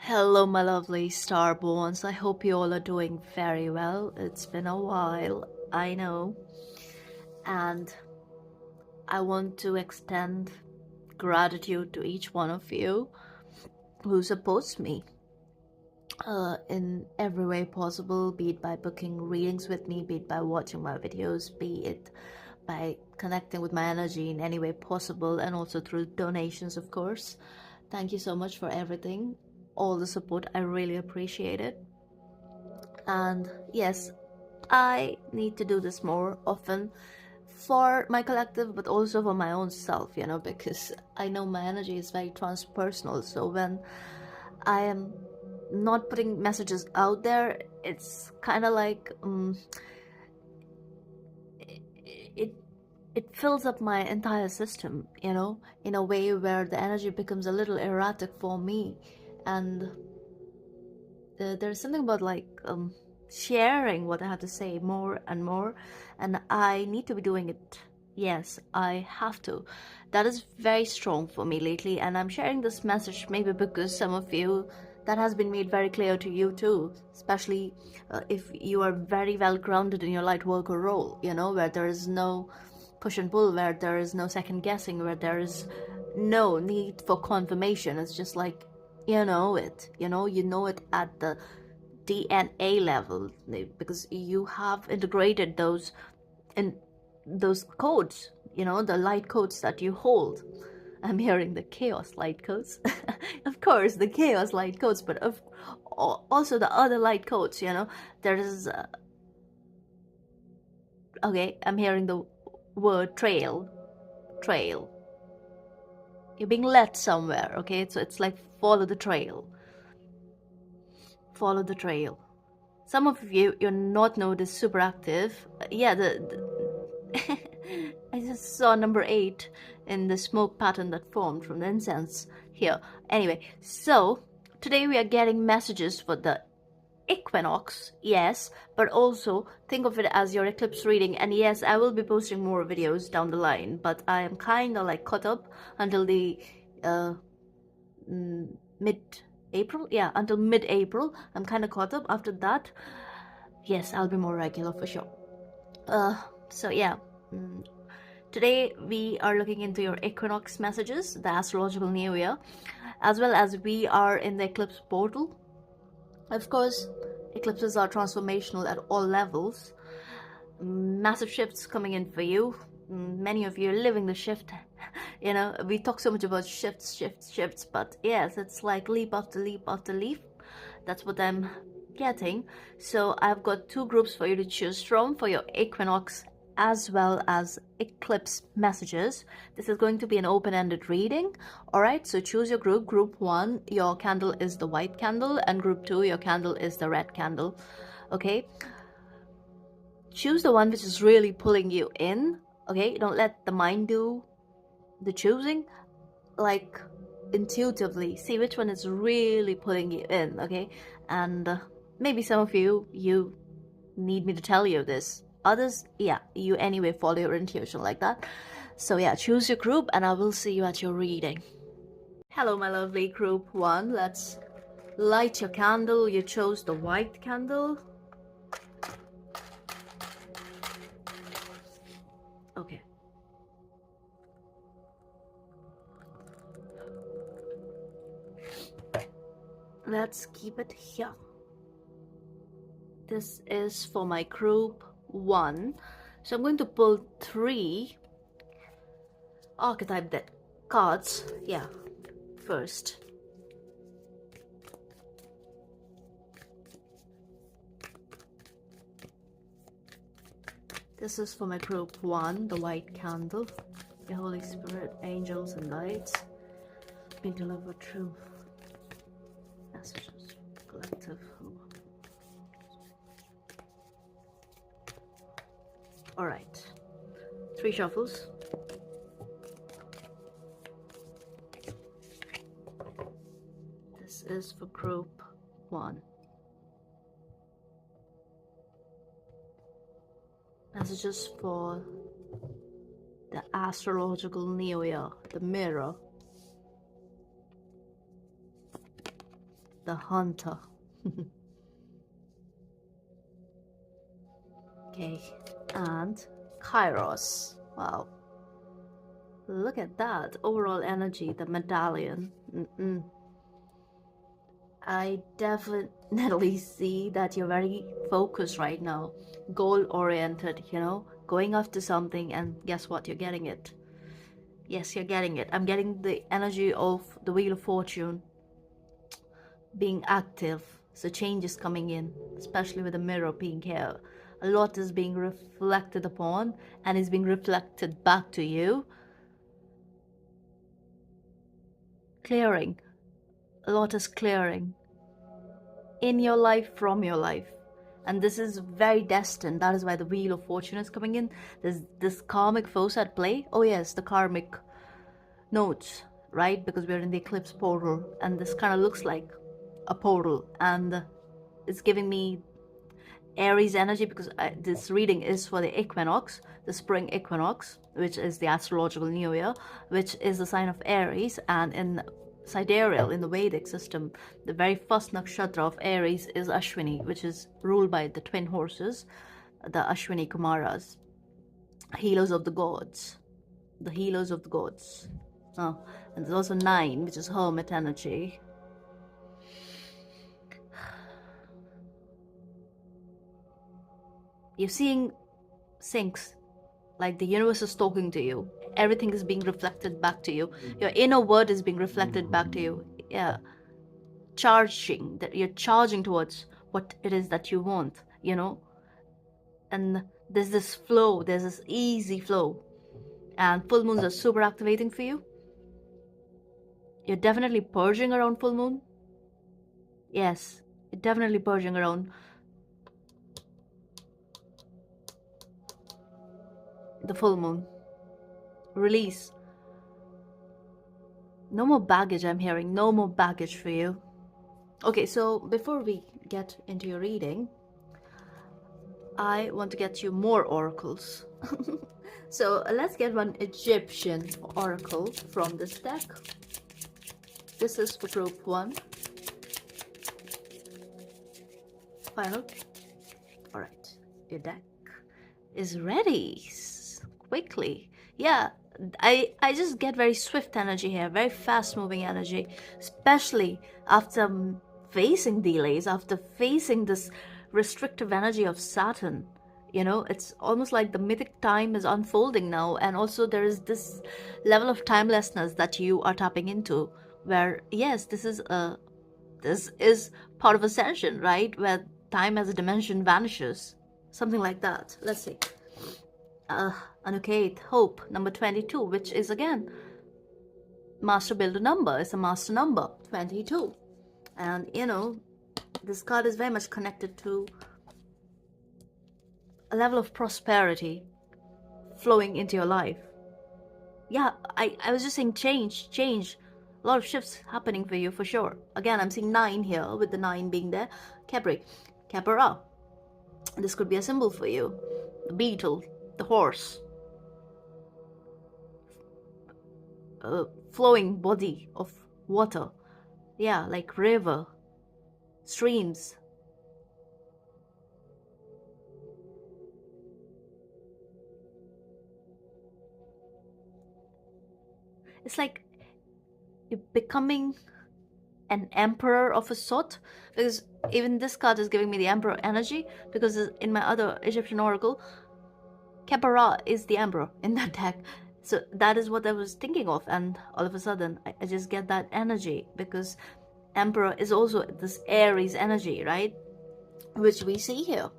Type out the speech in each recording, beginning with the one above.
Hello, my lovely starborns. I hope you all are doing very well. It's been a while, I know. And I want to extend gratitude to each one of you who supports me in every way possible, be it by booking readings with me, be it by watching my videos, be it by connecting with my energy in any way possible, and also through donations, of course. Thank you so much for everything, all the support. I really appreciate it. And yes, I need to do this more often for my collective, but also for my own self, because I know my energy is very transpersonal. So when I am not putting messages out there, it's kind of like it it fills up my entire system, in a way where the energy becomes a little erratic for me. And there's something about like sharing what I have to say more and more, and I need to be doing it. Yes, I have to. That is very strong for me lately, and I'm sharing this message maybe because some of you, that has been made very clear to you too, especially if you are very well grounded in your light worker role, where there is no push and pull, where there is no second guessing, where there is no need for confirmation. It's just like you know it at the DNA level, because you have integrated those in those codes, the light codes that you hold. I'm hearing the chaos light codes. Of course, the chaos light codes, but also the other light codes, there is okay, I'm hearing the word trail. You're being led somewhere, okay? So it's like follow the trail. Some of you're not noticed super active. Yeah, I just saw number 8 in the smoke pattern that formed from the incense here. Anyway, so today we are getting messages for the Equinox, yes, but also think of it as your eclipse reading. And yes, I will be posting more videos down the line, but I am kind of like caught up until the mid-April. Yeah, until mid-April. I'm kind of caught up. After that, yes, I'll be more regular for sure. So yeah, today we are looking into your Equinox messages, the astrological new year, as well as we are in the eclipse portal. Of course, eclipses are transformational at all levels. Massive shifts coming in for you. Many of you are living the shift. We talk so much about shifts, but yes, it's like leap after leap after leap. That's what I'm getting. So I've got 2 groups for you to choose from for your Equinox as well as eclipse messages. This is going to be an open-ended reading. All right, so choose your group. Group 1, your candle is the white candle, and group 2, your candle is the red candle. Okay, choose the one which is really pulling you in. Okay, don't let the mind do the choosing. Like intuitively see which one is really pulling you in. Okay, and maybe some of you need me to tell you this. Others, yeah, you anyway follow your intuition like that. So yeah, choose your group and I will see you at your reading. Hello, my lovely group 1. Let's light your candle. You chose the white candle. Okay. Let's keep it here. This is for my group 1. So I'm going to pull 3 archetype deck cards. Yeah, first. This is for my group 1, the white candle. The Holy Spirit, angels and guides, be delivered true messages, collective. All right, 3 shuffles. This is for group 1. Messages for the astrological new year, the mirror. the hunter. Okay, and Kairos. Wow, look at that overall energy, the medallion. I definitely see that you're very focused right now, goal oriented, you know, going after something, and guess what? You're getting it. Yes, you're getting it. I'm getting the energy of the Wheel of Fortune being active. So change is coming in, especially with the mirror being here. A lot is being reflected upon and is being reflected back to you. Clearing. A lot is clearing in your life, from your life. And this is very destined. That is why the Wheel of Fortune is coming in. There's this karmic force at play. Oh yes, the karmic notes, right? Because we're in the eclipse portal, and this kind of looks like a portal, and it's giving me Aries energy, because this reading is for the equinox, the spring equinox, which is the astrological new year, which is the sign of Aries. And in sidereal, in the Vedic system, the very first nakshatra of Aries is Ashwini, which is ruled by the twin horses, the Ashwini Kumaras, healers of the gods, the healers of the gods. Oh, and there's also 9, which is hermit energy. You're seeing sinks, like the universe is talking to you. Everything is being reflected back to you. Your inner word is being reflected back to you. Yeah, charging, that you're charging towards what it is that you want, you know. And there's this flow, there's this easy flow. And full moons are super activating for you. You're definitely purging around full moon. Yes, you're definitely purging around the full moon. Release. No more baggage, I'm hearing. No more baggage for you. Okay, so before we get into your reading, I want to get you more oracles. So let's get one Egyptian oracle from this deck. This is for group 1. Final. Alright, your deck is ready. Quickly. Yeah, I just get very swift energy here, very fast moving energy, especially after facing delays, after facing this restrictive energy of Saturn. You know, it's almost like the mythic time is unfolding now, and also there is this level of timelessness that you are tapping into, where yes, this is part of ascension, right? Where time as a dimension vanishes, something like that. Let's see. Anuket, Hope, number 22, which is again master builder number. It's a master number, 22. And you know, this card is very much connected to a level of prosperity flowing into your life. Yeah, I was just saying change. A lot of shifts happening for you for sure. Again, I'm seeing 9 here, with the 9 being there. Capra. This could be a symbol for you. The beetle, the horse. Flowing body of water. Yeah, like river, streams. It's like you're becoming an emperor of a sort, because even this card is giving me the emperor energy, because in my other Egyptian oracle, Khepera is the emperor in that deck. So that is what I was thinking of, and all of a sudden I just get that energy, because emperor is also this Aries energy, right, which we see here.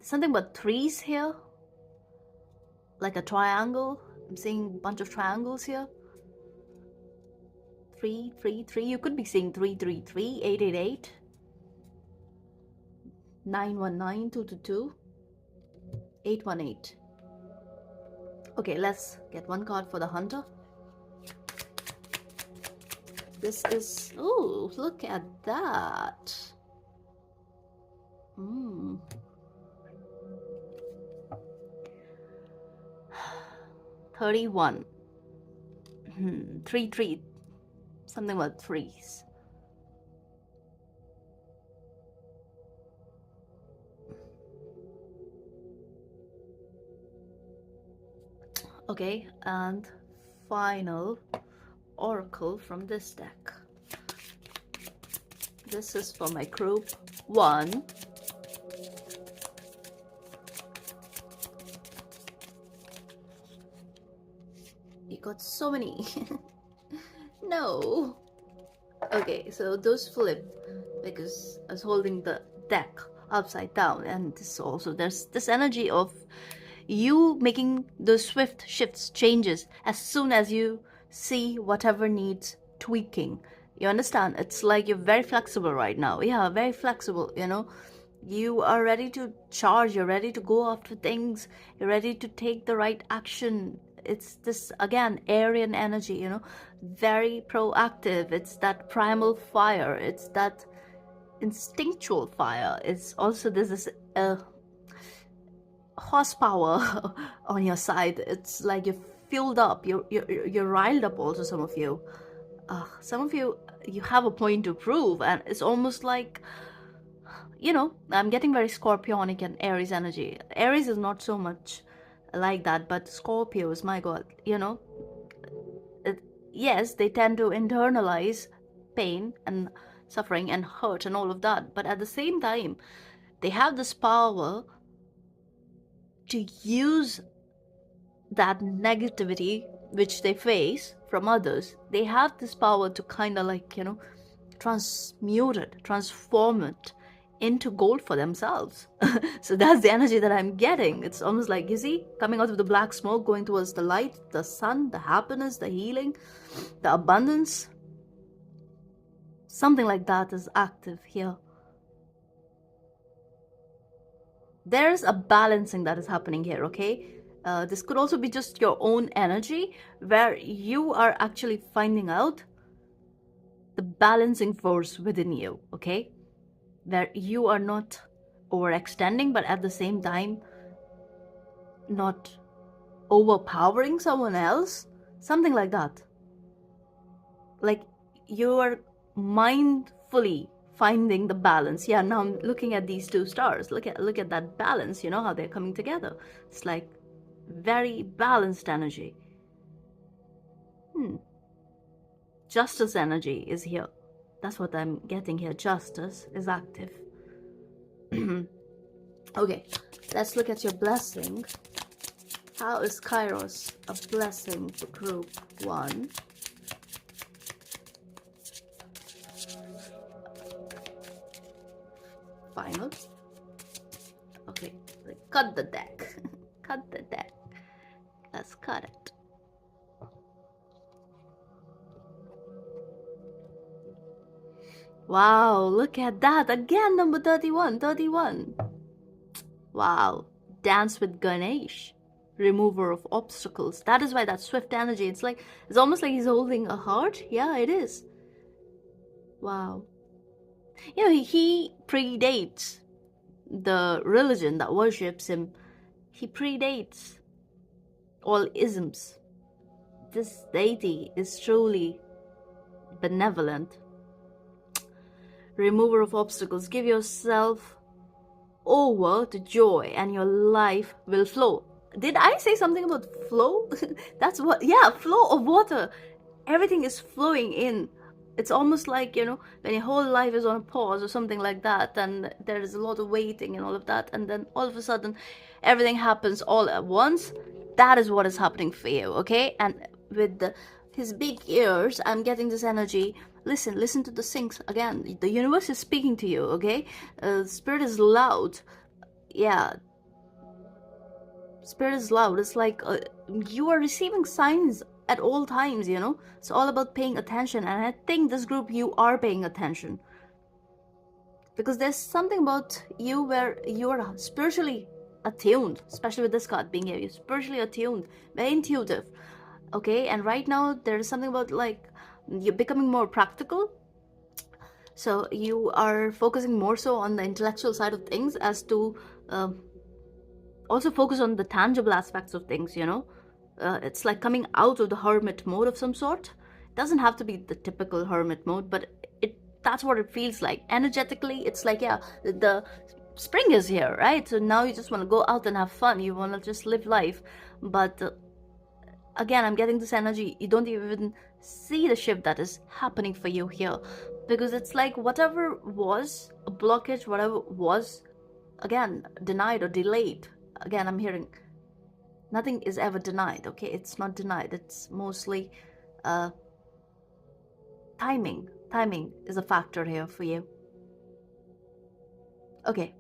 Something about 3s here, like a triangle. I'm seeing a bunch of triangles here. 3, 3, 3. You could be seeing 3, 3, 3, 8, 8, 8, 9, 1, 9, 2, 2, 2, 8, 1, 8. Okay, let's get one card for the hunter. This is, oh, look at that. 31. 3 something about threes. Okay, and final oracle from this deck. This is for my group 1. You got so many. No. Okay, so those flip because I was holding the deck upside down, and this also, there's this energy of you making those swift shifts, changes as soon as you see whatever needs tweaking. You understand? It's like you're very flexible right now. Yeah, very flexible, you know. You are ready to charge, you're ready to go after things, you're ready to take the right action. It's this, again, Aryan energy, you know, very proactive. It's that primal fire, it's that instinctual fire. It's also, there's this horsepower on your side. It's like you're filled up, you're riled up also. Some of you you have a point to prove, and it's almost like, you know, I'm getting very Scorpionic and Aries energy. Aries is not so much like that, but Scorpios, my god, you know, yes, they tend to internalize pain and suffering and hurt and all of that, but at the same time they have this power to use that negativity which they face from others. They have this power to kind of like, you know, transmute it, transform it into gold for themselves. So that's the energy that I'm getting. It's almost like, you see, coming out of the black smoke, going towards the light, the sun, the happiness, the healing, the abundance. Something like that is active here. There's a balancing that is happening here, okay? This could also be just your own energy, where you are actually finding out the balancing force within you, okay? Where you are not overextending, but at the same time not overpowering someone else. Something like that. Like you are mindfully finding the balance. Yeah, now I'm looking at these two stars. Look at that balance, you know, how they're coming together. It's like very balanced energy. Justice energy is here. That's what I'm getting here. Justice is active. Okay, let's look at your blessing. How is Kairos a blessing for group 1? Final. Okay, cut the deck. Cut the deck. Let's cut it. Wow, look at that. Again, number 31. 31. Wow. Dance with Ganesh. Remover of obstacles. That is why that swift energy. It's like, it's almost like he's holding a heart. Yeah, it is. Wow. You know, he predates the religion that worships him. He predates all isms. This deity is truly benevolent. Remover of obstacles. Give yourself over to joy and your life will flow. Did I say something about flow? That's what, yeah, flow of water. Everything is flowing in. It's almost like, you know, when your whole life is on a pause or something like that, and there is a lot of waiting and all of that, and then all of a sudden everything happens all at once. That is what is happening for you, okay? And with his big ears, I'm getting this energy. Listen to the syncs again. The universe is speaking to you, okay? Spirit is loud. Yeah. Spirit is loud. It's like you are receiving signs at all times, you know? It's all about paying attention. And I think this group, you are paying attention. Because there's something about you where you are spiritually attuned, especially with this card being here. You're spiritually attuned, very intuitive, okay? And right now, there is something about like, you're becoming more practical. So you are focusing more so on the intellectual side of things, as to also focus on the tangible aspects of things, you know? It's like coming out of the hermit mode of some sort. It doesn't have to be the typical hermit mode, but that's what it feels like. Energetically, it's like, yeah, the spring is here, right? So now you just want to go out and have fun. You want to just live life. But again, I'm getting this energy. You don't even see the shift that is happening for you here. Because it's like whatever was a blockage, whatever was, again, denied or delayed. Again, I'm hearing nothing is ever denied, okay? It's not denied. It's mostly timing. Timing is a factor here for you. Okay.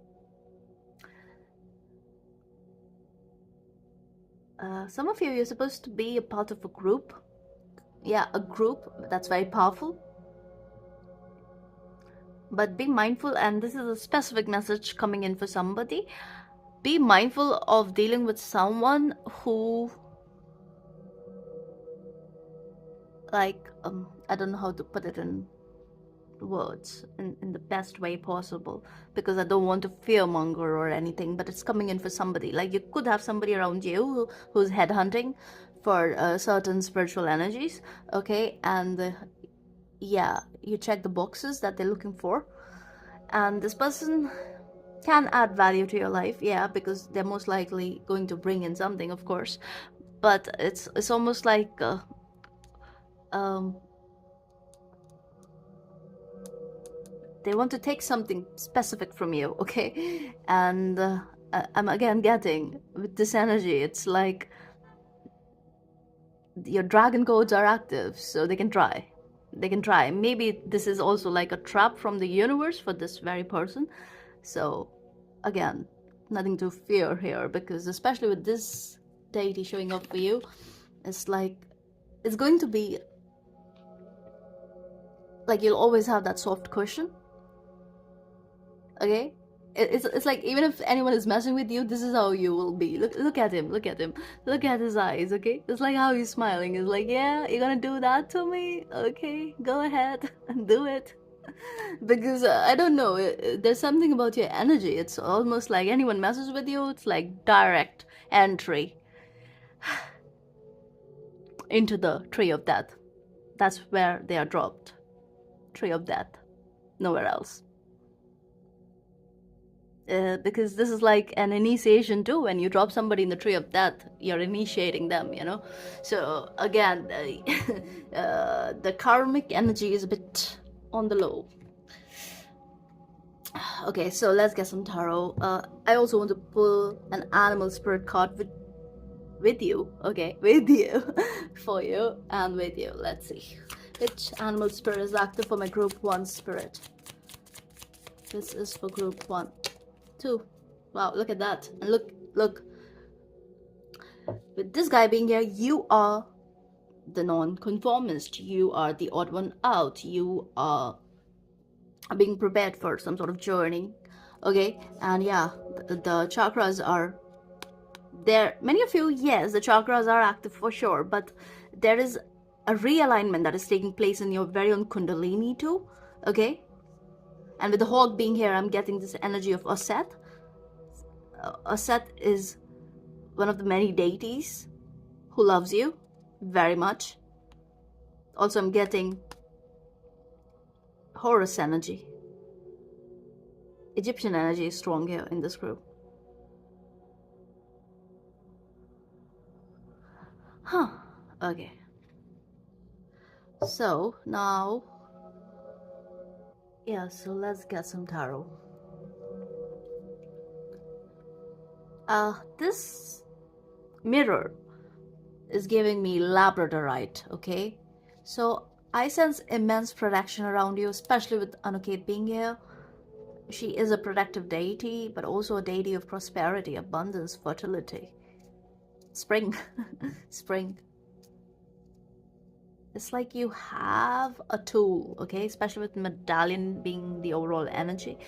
Some of you, you're supposed to be a part of a group. Yeah, a group. That's very powerful. But be mindful, and this is a specific message coming in for somebody. Be mindful of dealing with someone who, like, I don't know how to put it in words in the best way possible, because I don't want to fearmonger or anything, but it's coming in for somebody. Like, you could have somebody around you who's headhunting for certain spiritual energies, okay? And yeah, you check the boxes that they're looking for, and this person can add value to your life, yeah, because they're most likely going to bring in something, of course. But it's almost like they want to take something specific from you, okay? And I'm again getting with this energy, it's like your dragon codes are active, so they can try. They can try. Maybe this is also like a trap from the universe for this very person. So again, nothing to fear here, because especially with this deity showing up for you, it's like it's going to be like you'll always have that soft cushion, okay? It's like even if anyone is messing with you, this is how you will be. Look at him, look at him, look at his eyes, okay? It's like how he's smiling. It's like, yeah, you're gonna do that to me? Okay, go ahead and do it. Because I don't know, there's something about your energy. It's almost like anyone messes with you, it's like direct entry into the tree of death. That's where they are dropped. Tree of death, nowhere else. Because this is like an initiation too. When you drop somebody in the tree of death, you're initiating them, you know. So again, the karmic energy is a bit on the low. Okay, so let's get some tarot. I also want to pull an animal spirit card with you, okay, with you, for you, and with you. Let's see which animal spirit is active for my group 1 spirit. This is for group 1. 2. Wow, look at that. And look. With this guy being here, you are the non-conformist. You are the odd one out. You are being prepared for some sort of journey, okay? And yeah, the chakras are there. Many of you, yes, the chakras are active for sure, but there is a realignment that is taking place in your very own kundalini too, okay? And with the hawk being here, I'm getting this energy of Aset. Aset is one of the many deities who loves you very much. Also, I'm getting Horus energy. Egyptian energy is strong here in this group. Huh. Okay. So now, yeah, so let's get some tarot. This mirror is giving me labradorite, okay? So I sense immense protection around you, especially with Anuket being here. She is a protective deity, but also a deity of prosperity, abundance, fertility. Spring. Spring. It's like you have a tool, okay? Especially with medallion being the overall energy.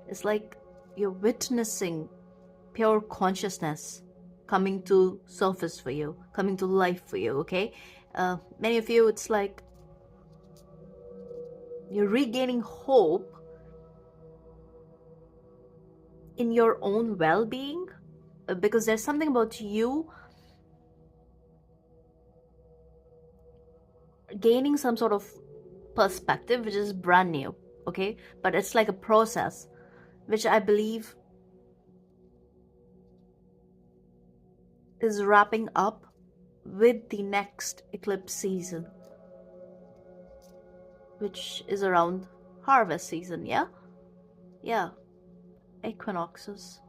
It's like you're witnessing pure consciousness coming to surface for you, coming to life for you, okay? Many of you, it's like you're regaining hope in your own well-being, because there's something about you gaining some sort of perspective which is brand new, okay? But it's like a process which I believe is wrapping up with the next eclipse season, which is around harvest season. Yeah, equinoxes.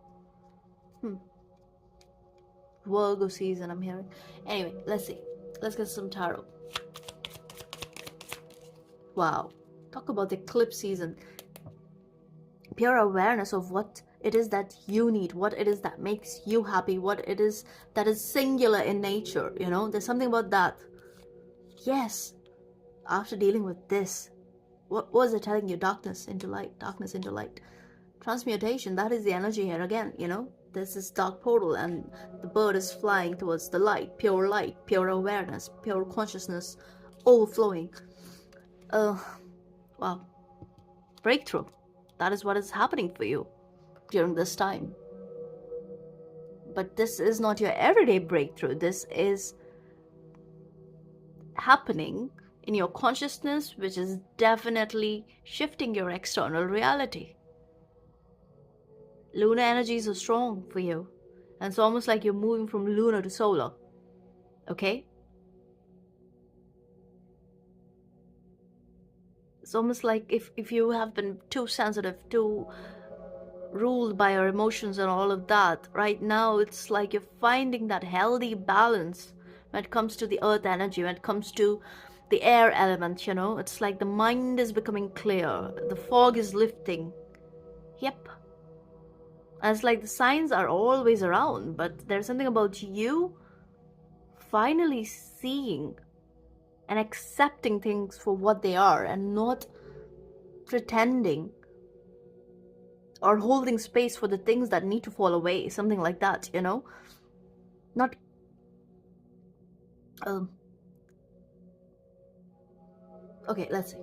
Virgo season, I'm hearing. Anyway, let's see. Let's get some tarot. Wow, talk about the eclipse season. Pure awareness of what it is that you need, what it is that makes you happy, what it is that is singular in nature. You know, there's something about that. Yes, after dealing with this, what was it telling you? Darkness into light, darkness into light. Transmutation, that is the energy here again, you know. There's this dark portal and the bird is flying towards the light, pure awareness, pure consciousness, overflowing. Wow. Breakthrough. That is what is happening for you during this time. But this is not your everyday breakthrough. This is happening in your consciousness, which is definitely shifting your external reality. Lunar energies are strong for you. And it's almost like you're moving from lunar to solar. Okay? It's almost like if you have been too sensitive, too ruled by your emotions and all of that, right now it's like you're finding that healthy balance when it comes to the earth energy, when it comes to the air element, you know. It's like the mind is becoming clear, the fog is lifting. Yep. And it's like the signs are always around, but there's something about you finally seeing and accepting things for what they are and not pretending or holding space for the things that need to fall away, something like that, you know. Not okay, let's see.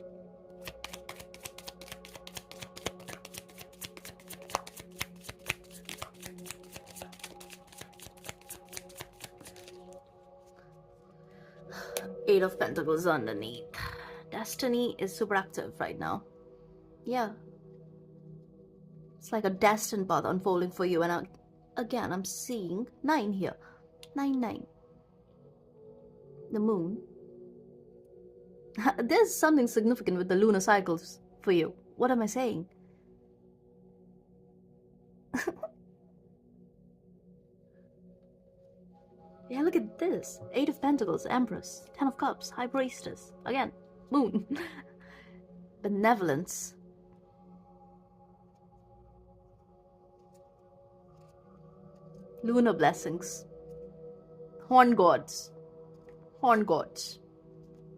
Eight of Pentacles underneath. Destiny is super active right now. Yeah. It's like a destined path unfolding for you. And again, I'm seeing 9 here. 9. The moon. There's something significant with the lunar cycles for you. What am I saying? Yeah, look at this. 8 of Pentacles, Empress, 10 of Cups, High Priestess. Again, moon. Benevolence. Lunar blessings. Horn gods.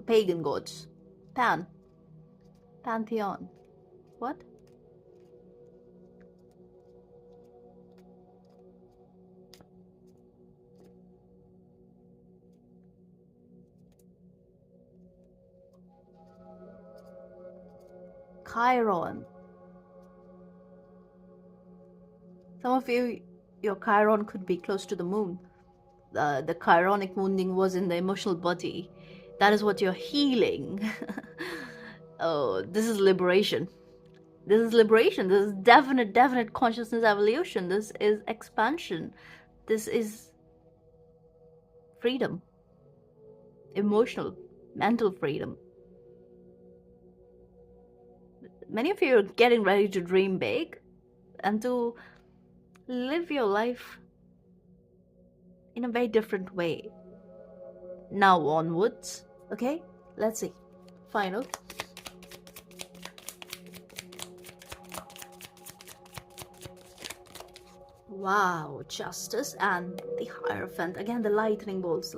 Pagan gods. Pantheon. What? Chiron. Some of you, your Chiron could be close to the moon. The chironic wounding was in the emotional body. That is what you're healing. Oh, this is liberation. This is liberation. This is definite consciousness evolution. This is expansion. This is freedom. Emotional, mental freedom. Many of you are getting ready to dream big and to live your life in a very different way. Now onwards, okay? Let's see. Final. Wow, Justice and the Hierophant. Again, the lightning bolts.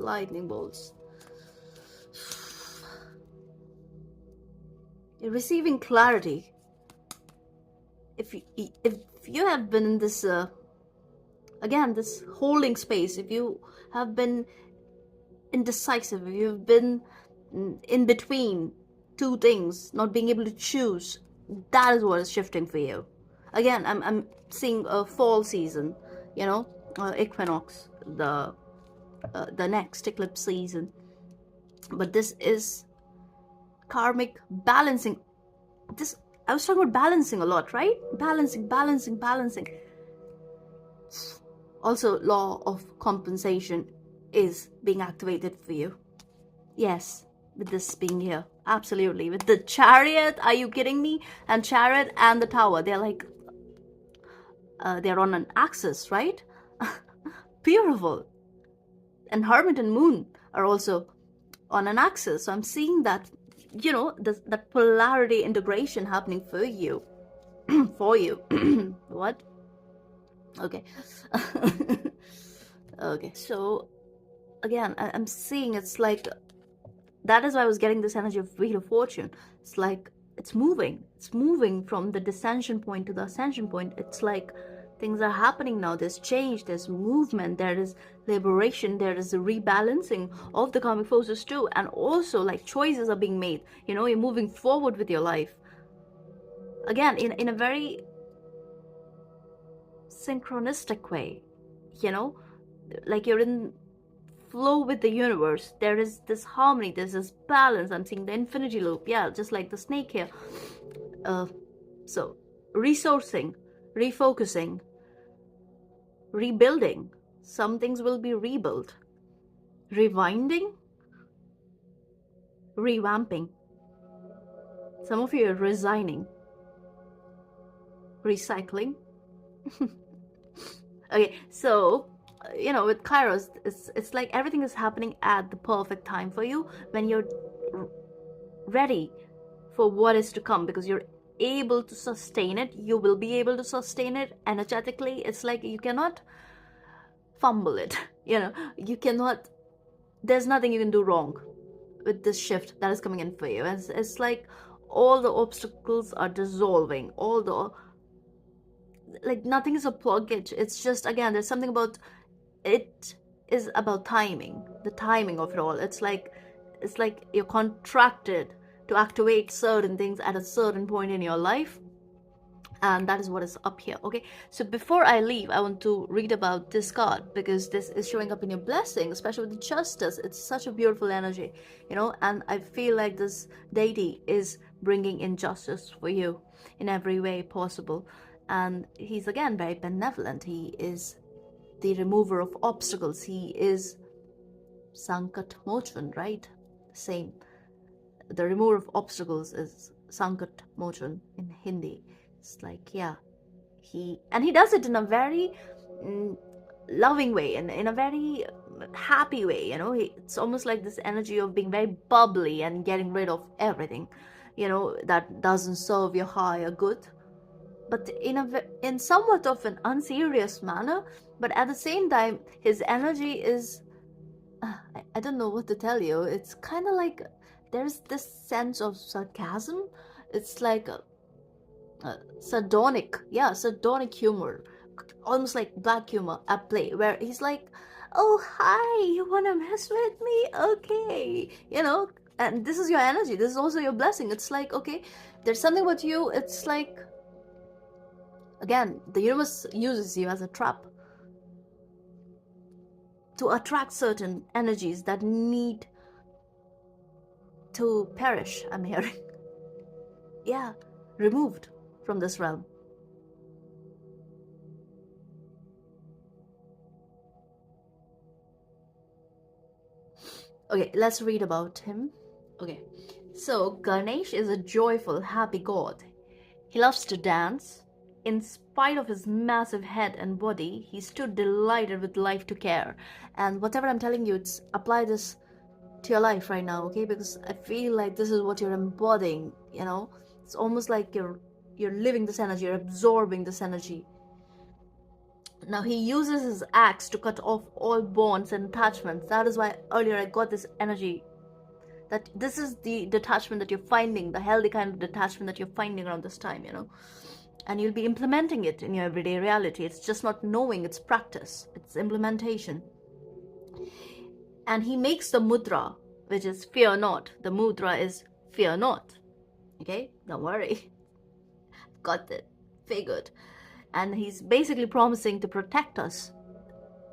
You're receiving clarity. If you have been in this, again, this holding space, if you have been indecisive, if you've been in between two things, not being able to choose, that is what is shifting for you. Again, I'm seeing a fall season, you know, equinox, the next eclipse season. But this is karmic balancing. This, I was talking about balancing a lot, right? Balancing. Also, law of compensation is being activated for you. Yes, with this being here. Absolutely. With the Chariot, are you kidding me? And Chariot and the Tower, they're like, they're on an axis, right? Beautiful. And Hermit and Moon are also on an axis. So I'm seeing that, you know, that polarity integration happening for you. For you. What? Okay. Okay, so again, I'm seeing it's like, that is why I was getting this energy of Wheel of Fortune. It's like it's moving from the descension point to the ascension point. It's like things are happening now. There's change, there's movement, there is liberation, there is a rebalancing of the karmic forces too. And also, like, choices are being made. You know, you're moving forward with your life again in a very synchronistic way, you know, like you're in flow with the universe. There is this harmony, there's this balance. I'm seeing the infinity loop, yeah, just like the snake here. So resourcing, refocusing, rebuilding. Some things will be rebuilt, rewinding, revamping. Some of you are resigning, recycling. Okay, so you know, with Kairos, it's like everything is happening at the perfect time for you when you're ready for what is to come, because you're able to sustain it. You will be able to sustain it energetically. It's like you cannot fumble it, you know, you cannot, there's nothing you can do wrong with this shift that is coming in for you. It's like all the obstacles are dissolving, all the, like, nothing is a blockage. It's just, again, there's something about it is about timing, the timing of it all. It's like you're contracted to activate certain things at a certain point in your life, and that is what is up here. Okay, so before I leave, I want to read about this card, because this is showing up in your blessing, especially with the Justice. It's such a beautiful energy, you know, and I feel like this deity is bringing in justice for you in every way possible. And he's, again, very benevolent. He is the remover of obstacles. He is Sankat Mochan, right? Same. The remover of obstacles is Sankat Mochan in Hindi. It's like, yeah, he does it in a very loving way, and in a very happy way, you know. It's almost like this energy of being very bubbly and getting rid of everything, you know, that doesn't serve your higher good, but in somewhat of an unserious manner. But at the same time, his energy is, I don't know what to tell you. It's kind of like there's this sense of sarcasm. It's like sardonic humor, almost like black humor at play, where he's like, oh, hi, you wanna mess with me? Okay, you know. And this is your energy, this is also your blessing. It's like, okay, there's something about you. It's like, again, the universe uses you as a trap to attract certain energies that need to perish, I'm hearing. Yeah, removed from this realm. Okay, let's read about him. Okay, so Ganesh is a joyful, happy god. He loves to dance. In spite of his massive head and body, he stood delighted with life to care. And whatever I'm telling you, it's apply this to your life right now, okay? Because I feel like this is what you're embodying, you know? It's almost like you're living this energy, you're absorbing this energy. Now he uses his axe to cut off all bonds and attachments. That is why earlier I got this energy that this is the detachment that you're finding, the healthy kind of detachment that you're finding around this time, you know. And you'll be implementing it in your everyday reality. It's just not knowing, it's practice, it's implementation. And he makes the mudra, which is fear not. The mudra is fear not. Okay, don't worry. Got it, figured. And he's basically promising to protect us.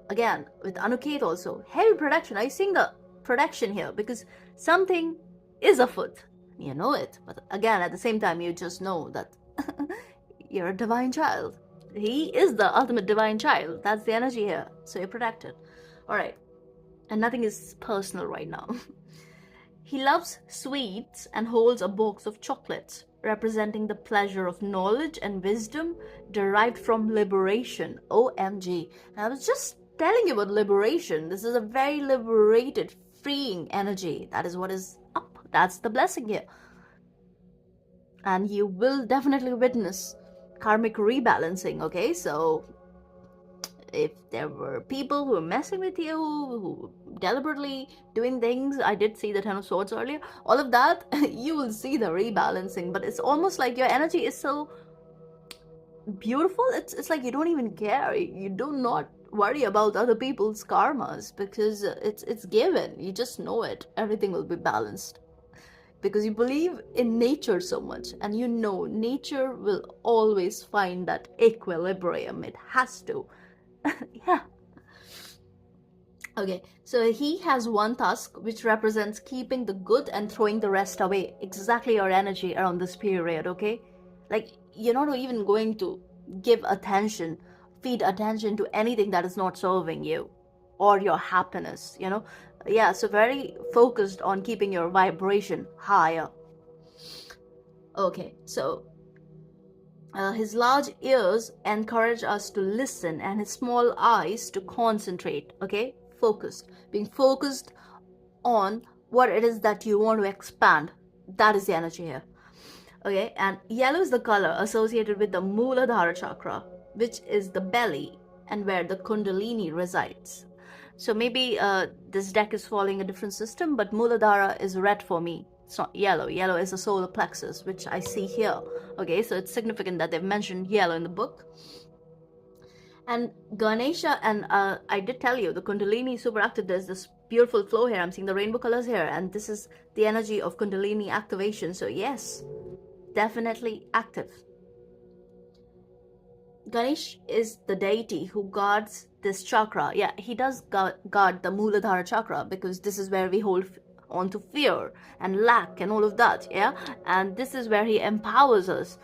Again, with Anuket also, heavy protection. Are you seeing the protection here? Because something is afoot. You know it, but again, at the same time, you just know that you're a divine child. He is the ultimate divine child. That's the energy here. So you're protected. All right. And nothing is personal right now. He loves sweets and holds a box of chocolates, representing the pleasure of knowledge and wisdom derived from liberation. OMG. And I was just telling you about liberation. This is a very liberated, freeing energy. That is what is up. That's the blessing here. And you will definitely witness karmic rebalancing, okay? So if there were people who were messing with you, who deliberately doing things, I did see the Ten of Swords earlier, all of that, you will see the rebalancing. But it's almost like your energy is so beautiful, it's like you don't even care. You do not worry about other people's karmas, because it's given. You just know it. Everything will be balanced. Because you believe in nature so much, and you know nature will always find that equilibrium. It has to. Yeah. Okay, so he has one task which represents keeping the good and throwing the rest away. Exactly your energy around this period, okay? Like, you're not even going to give attention, feed attention to anything that is not serving you or your happiness, you know? Yeah, so very focused on keeping your vibration higher. Okay, so his large ears encourage us to listen, and his small eyes to concentrate, okay? Focused. Being focused on what it is that you want to expand. That is the energy here. Okay, and yellow is the color associated with the Muladhara chakra, which is the belly and where the Kundalini resides. So maybe this deck is following a different system, but Muladhara is red for me. It's not yellow. Yellow is the solar plexus, which I see here. Okay, so it's significant that they've mentioned yellow in the book. And Ganesha, and I did tell you, the Kundalini super active. There's this beautiful flow here. I'm seeing the rainbow colors here, and this is the energy of Kundalini activation. So yes, definitely active. Ganesh is the deity who guards this chakra. Yeah, he does guard the Muladhara chakra, because this is where we hold on to fear and lack and all of that. Yeah, and this is where he empowers us,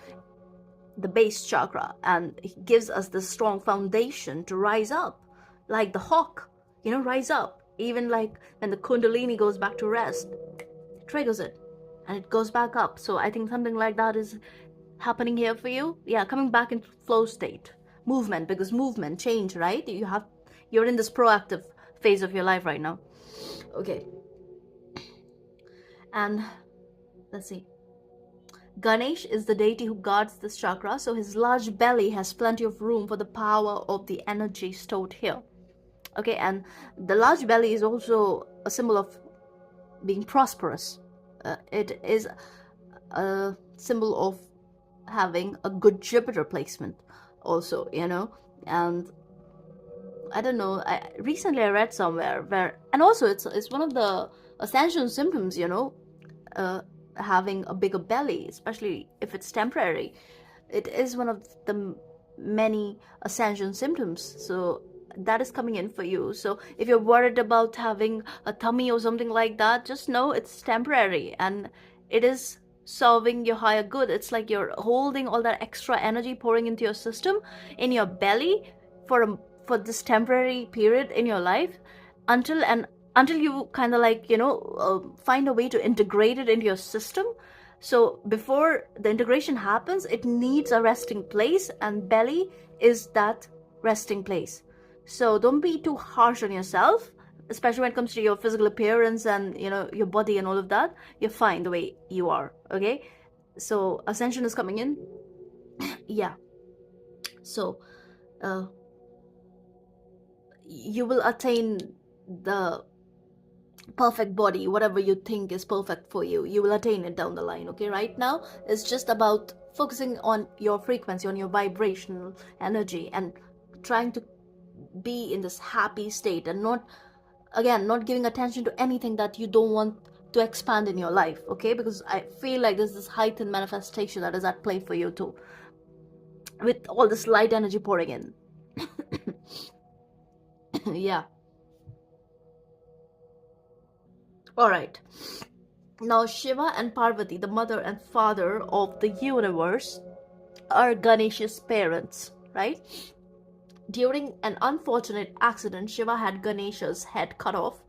the base chakra, and he gives us the strong foundation to rise up like the hawk, you know, rise up. Even like when the Kundalini goes back to rest, it triggers it and it goes back up. So I think something like that is happening here for you. Yeah, coming back into flow state, movement, because movement, change, right? You're in this proactive phase of your life right now. Okay, and let's see. Ganesh is the deity who guards this chakra, so his large belly has plenty of room for the power of the energy stored here. Okay, and the large belly is also a symbol of being prosperous. It is a symbol of having a good Jupiter placement also, you know. And I don't know, recently I read somewhere where, and also it's one of the ascension symptoms, you know, having a bigger belly, especially if it's temporary. It is one of the many ascension symptoms. So that is coming in for you. So if you're worried about having a tummy or something like that, just know it's temporary, and it is serving your higher good. It's like you're holding all that extra energy pouring into your system in your belly for this temporary period in your life, until you kind of like, you know, find a way to integrate it into your system. So before the integration happens, it needs a resting place, and belly is that resting place. So don't be too harsh on yourself, especially when it comes to your physical appearance and, you know, your body and all of that. You're fine the way you are. Okay, so ascension is coming in. Yeah, so you will attain the perfect body, whatever you think is perfect for you. You will attain it down the line. Okay, right now it's just about focusing on your frequency, on your vibrational energy, and trying to be in this happy state, and not giving attention to anything that you don't want to expand in your life. Okay, because I feel like there's this heightened manifestation that is at play for you too, with all this light energy pouring in. Yeah. All right. Now, Shiva and Parvati, the mother and father of the universe, are Ganesha's parents, right? During an unfortunate accident, Shiva had Ganesha's head cut off.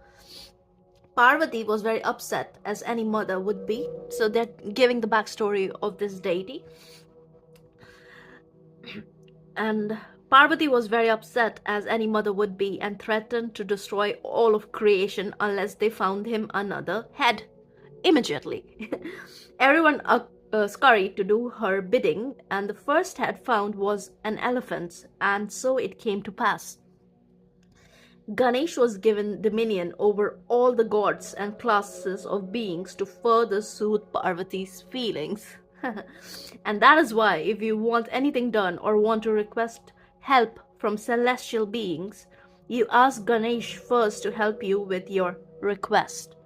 Parvati was very upset, as any mother would be. So they're giving the backstory of this deity. And Parvati was very upset, as any mother would be, and threatened to destroy all of creation unless they found him another head immediately. Everyone scurried to do her bidding, and the first head found was an elephant, and so it came to pass. Ganesh was given dominion over all the gods and classes of beings to further soothe Parvati's feelings. And that is why, if you want anything done or want to request help from celestial beings, you ask Ganesh first to help you with your request.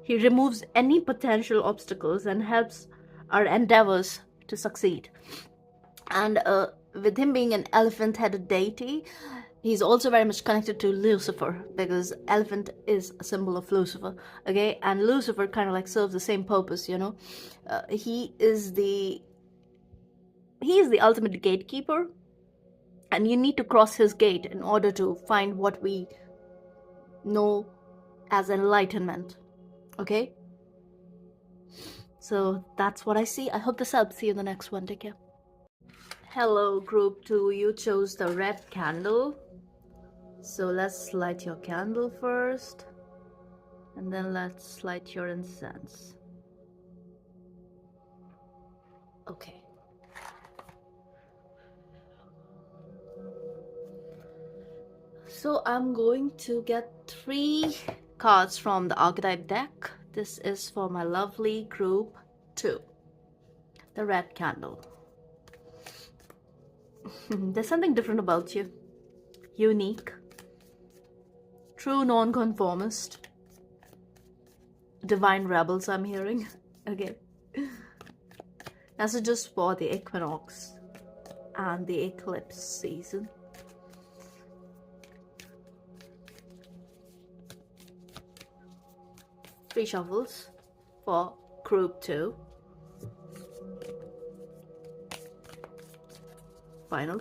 He removes any potential obstacles and helps our endeavors to succeed. And with him being an elephant-headed deity, he's also very much connected to Lucifer, because elephant is a symbol of Lucifer, okay? And Lucifer kind of like serves the same purpose, you know? He is the ultimate gatekeeper, and you need to cross his gate in order to find what we know as enlightenment, okay? So that's what I see. I hope this helps. See you in the next one. Take care. Hello, group 2. You chose the red candle. So let's light your candle first, and then let's light your incense. Okay. So I'm going to get 3 cards from the archetype deck. This is for my lovely group 2. The red candle. There's something different about you. Unique. True non-conformist. Divine rebels, I'm hearing. Okay. Messages for the Equinox and the Eclipse season. Three shuffles for group 2. Final.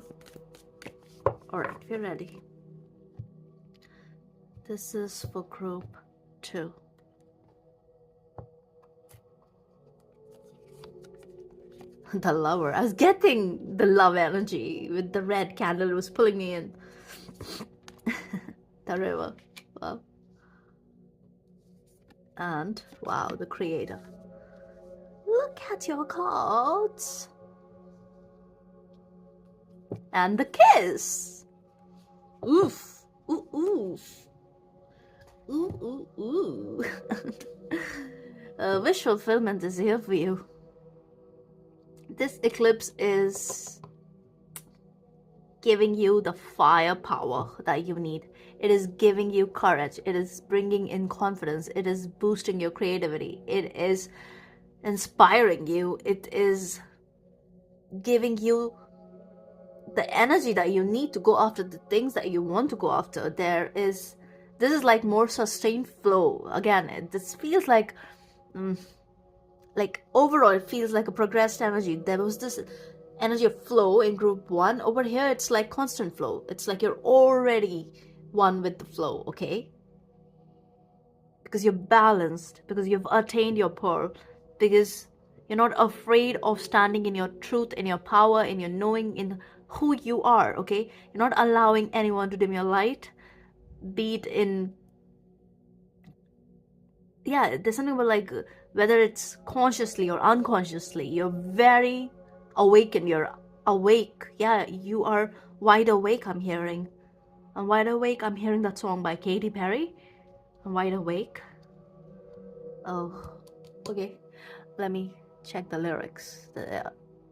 Alright, we're ready. This is for group 2. The lover. I was getting the love energy with the red candle. It was pulling me in. The river. Wow. And wow, the creator. Look at your cards. And the kiss. Oof. Ooh, oof. Ooh, ooh, ooh. Wish fulfillment is here for you. This eclipse is giving you the firepower that you need. It is giving you courage. It is bringing in confidence. It is boosting your creativity. It is inspiring you. It is giving you the energy that you need to go after the things that you want to go after. This is like more sustained flow. Again, this feels like overall it feels like a progressed energy. There was this energy of flow in group 1. Over here it's like constant flow. It's like you're already one with the flow, okay? Because you're balanced, because you've attained your pearl, because you're not afraid of standing in your truth, in your power, in your knowing, in who you are, okay? You're not allowing anyone to dim your light, be it in, yeah, there's something about like, whether it's consciously or unconsciously, you're very awakened, you're awake. Yeah, you are wide awake, I'm hearing. I'm wide awake. I'm hearing that song by Katy Perry. I'm wide awake. Oh, okay. Let me check the lyrics.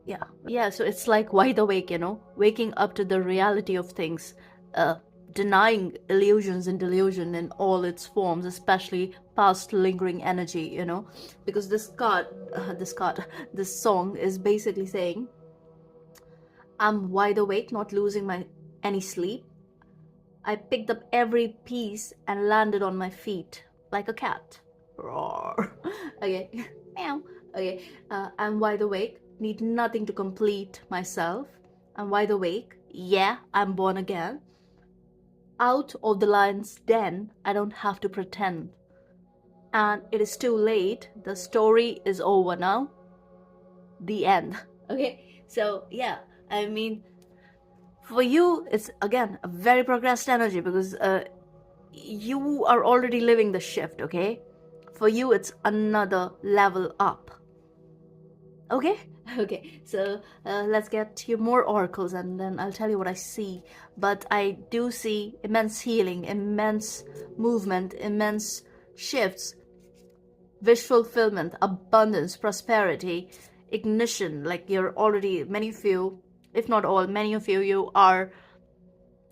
Yeah, so it's like wide awake, you know, waking up to the reality of things, denying illusions and delusion in all its forms, especially past lingering energy, you know, because this song is basically saying, I'm wide awake, not losing any sleep. I picked up every piece and landed on my feet like a cat. Roar. Okay. Meow. Okay. I'm wide awake. Need nothing to complete myself. I'm wide awake. Yeah, I'm born again. Out of the lion's den. I don't have to pretend. And it is too late. The story is over now. The end. Okay. So yeah, I mean, for you, it's again a very progressed energy because you are already living the shift. Okay. For you, it's another level up. Okay. Okay, so let's get you more oracles and then I'll tell you what I see. But I do see immense healing, immense movement, immense shifts, wish fulfillment, abundance, prosperity, ignition. Like you're already, many of you, if not all, many of you, you are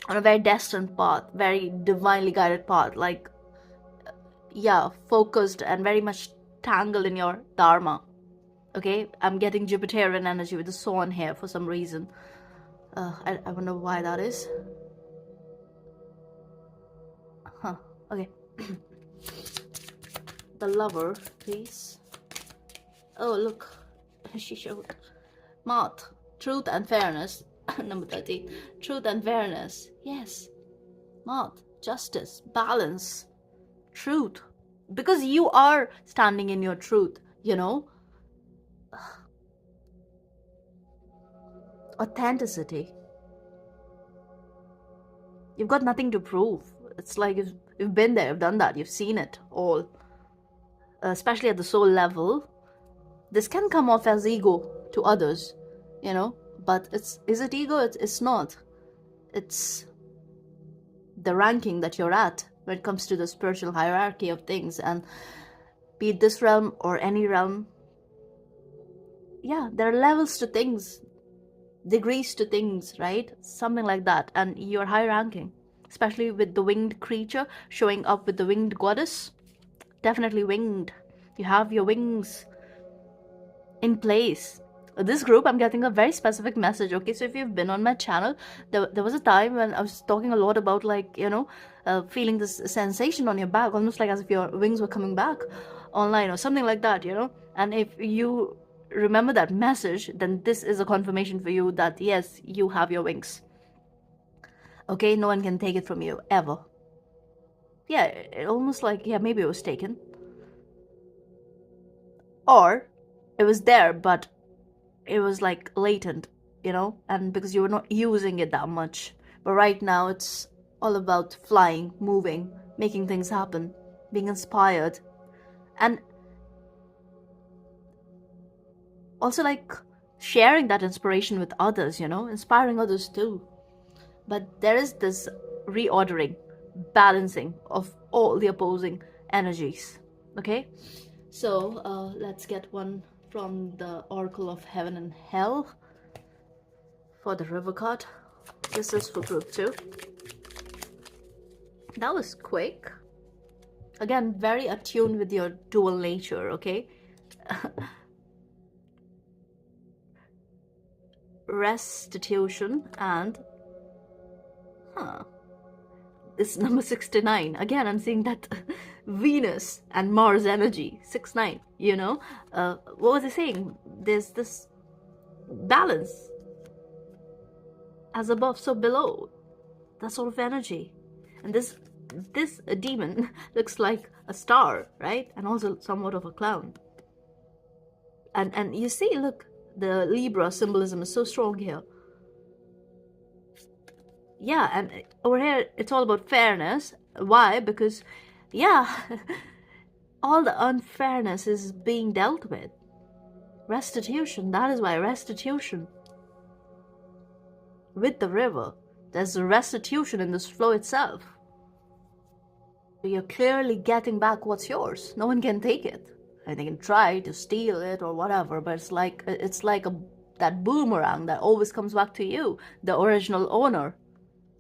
on a very destined path, very divinely guided path. Like, yeah, focused and very much tangled in your dharma. Okay, I'm getting Jupiterian energy with the swan here for some reason. I wonder why that is. Huh, okay. The lover, please. Oh, look. She showed. Moth, truth and fairness. Number 13. Truth and fairness. Yes. Moth, justice, balance, truth. Because you are standing in your truth, you know. Authenticity. You've got nothing to prove. It's like you've been there, you've done that, you've seen it all. Especially at the soul level. This can come off as ego to others, you know. But is it ego? It's not. It's the ranking that you're at when it comes to the spiritual hierarchy of things. And be it this realm or any realm, yeah, there are levels to things, degrees to things, right? Something like that. And you're high ranking, especially with the winged creature showing up with the winged goddess. Definitely winged. You have your wings in place. This group, I'm getting a very specific message. Okay, so if you've been on my channel, there was a time when I was talking a lot about, like, you know, feeling this sensation on your back, almost like as if your wings were coming back online or something like that, you know. And if you remember that message, then this is a confirmation for you that yes, you have your wings. Okay, no one can take it from you ever. Yeah, it almost like, yeah, maybe it was taken, or it was there but it was like latent, you know, and because you were not using it that much. But right now it's all about flying, moving, making things happen, being inspired, and also like sharing that inspiration with others, you know, inspiring others too. But there is this reordering, balancing of all the opposing energies. Okay, so let's get one from the Oracle of Heaven and Hell for the River card. This is for group 2. That was quick. Again, very attuned with your dual nature, okay? Restitution and... This number 69. Again, I'm seeing that Venus and Mars energy. 69, you know? What was I saying? There's this balance. As above, so below. That sort of energy. And this demon looks like a star, right? And also somewhat of a clown. And you see, look, the Libra symbolism is so strong here. Yeah, and over here it's all about fairness. Why? Because, yeah, all the unfairness is being dealt with. Restitution, that is why restitution. With the river, there's a restitution in this flow itself. You're clearly getting back what's yours. No one can take it. And they can try to steal it or whatever, but it's like that boomerang that always comes back to you, the original owner.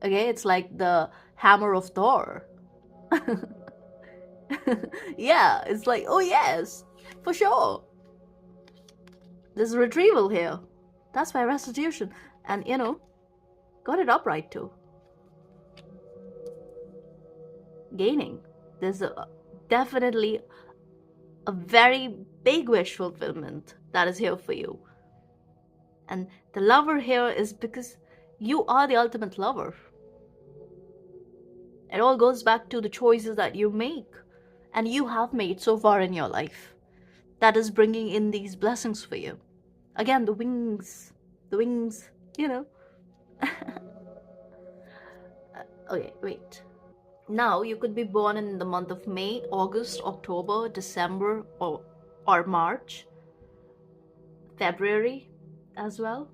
Okay, it's like the hammer of Thor. Yeah, it's like, oh yes, for sure. There's a retrieval here. That's why restitution. And, you know, got it upright too. Gaining. There's definitely a very big wish fulfillment that is here for you. And the lover here is because you are the ultimate lover. It all goes back to the choices that you make and you have made so far in your life that is bringing in these blessings for you. Again, the wings, you know. Okay, wait. Now, you could be born in the month of May, August, October, December, or March, February as well.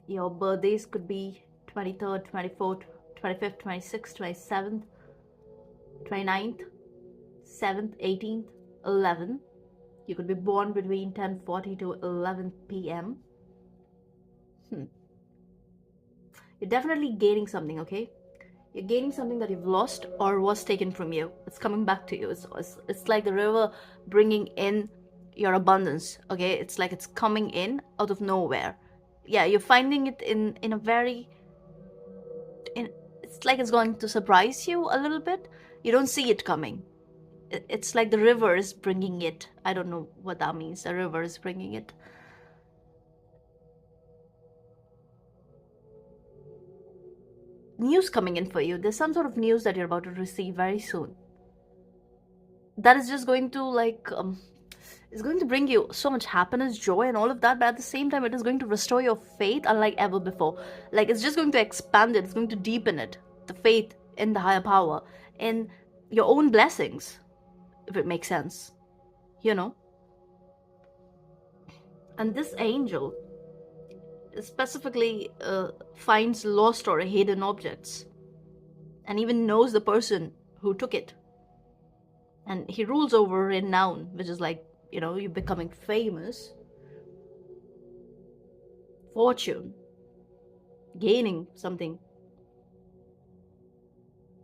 Your birthdays could be 23rd, 24th, 25th, 26th, 27th, 29th, 7th, 18th, 11th. You could be born between 10:40 to 11 p.m. You're definitely gaining something, okay? You're gaining something that you've lost or was taken from you. It's coming back to you. It's like the river bringing in your abundance, okay? It's like it's coming in out of nowhere. Yeah, you're finding it in a very... it's like it's going to surprise you a little bit. You don't see it coming. It's like the river is bringing it. I don't know what that means. The river is bringing it. News coming in for you. There's some sort of news that you're about to receive very soon. That is just going to it's going to bring you so much happiness, joy, and all of that. But at the same time, it is going to restore your faith unlike ever before. Like, it's just going to expand it. It's going to deepen it. The faith in the higher power, in your own blessings, if it makes sense, you know. And this angel specifically finds lost or hidden objects and even knows the person who took it. And he rules over renown, which is like, you know, you're becoming famous, fortune, gaining something,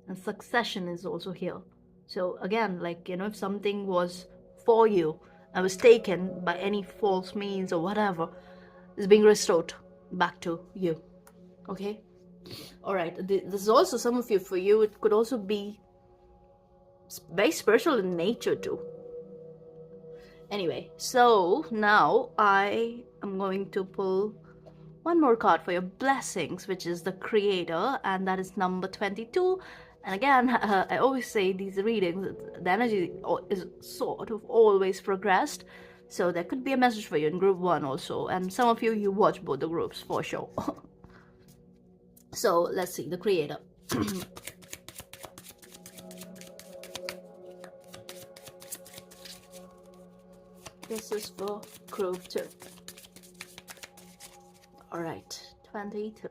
and succession is also here. So again, like, you know, if something was for you and was taken by any false means or whatever, is being restored back to you. Okay? Alright, this is also some of you. For you, it could also be very spiritual in nature too. Anyway, so now I am going to pull one more card for your blessings, which is the Creator, and that is number 22. And again, I always say these readings, the energy is sort of always progressed. So there could be a message for you in group 1 also. And some of you watch both the groups for sure. So let's see, the Creator. This is for group 2. Alright, 22.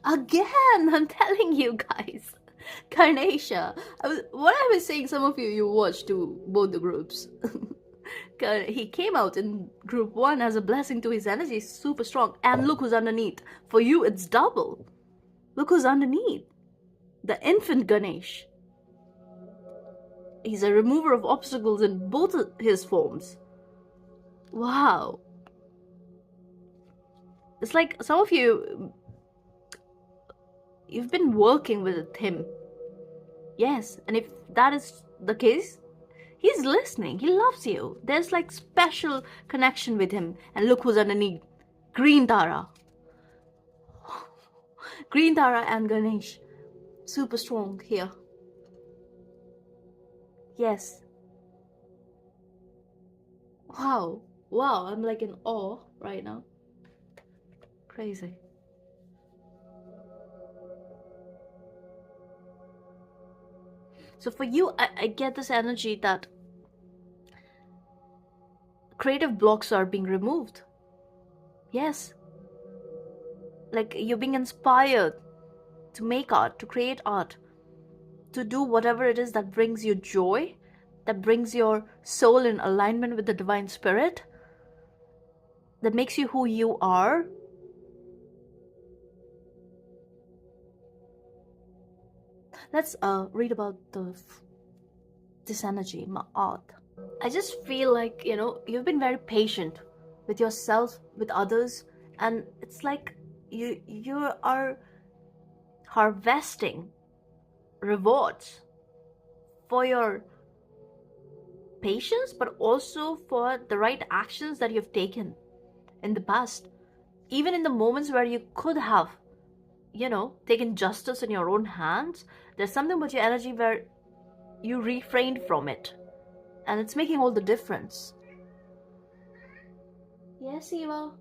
Again, I'm telling you guys, Carnatia. What I was saying, some of you watched to both the groups. He came out in group 1 as a blessing to his energy, super strong. And look who's underneath. For you, it's double. Look who's underneath. The infant Ganesh. He's a remover of obstacles in both his forms. Wow. It's like some of you... you've been working with him. Yes, and if that is the case, he's listening. He loves you. There's like special connection with him. And look who's underneath. Green Tara. Green Tara and Ganesh. Super strong here. Yes. Wow. Wow, I'm like in awe right now. Crazy. So for you, I get this energy that creative blocks are being removed. Yes. Like, you're being inspired to make art, to create art, to do whatever it is that brings you joy, that brings your soul in alignment with the divine spirit, that makes you who you are. Let's read about this energy, my art. I just feel like, you know, you've been very patient with yourself, with others, And it's like you are harvesting rewards for your patience, but also for the right actions that you've taken in the past. Even in the moments where you could have, taken justice in your own hands, there's something about your energy where you refrained from it. And it's making all the difference. Yes, Eva.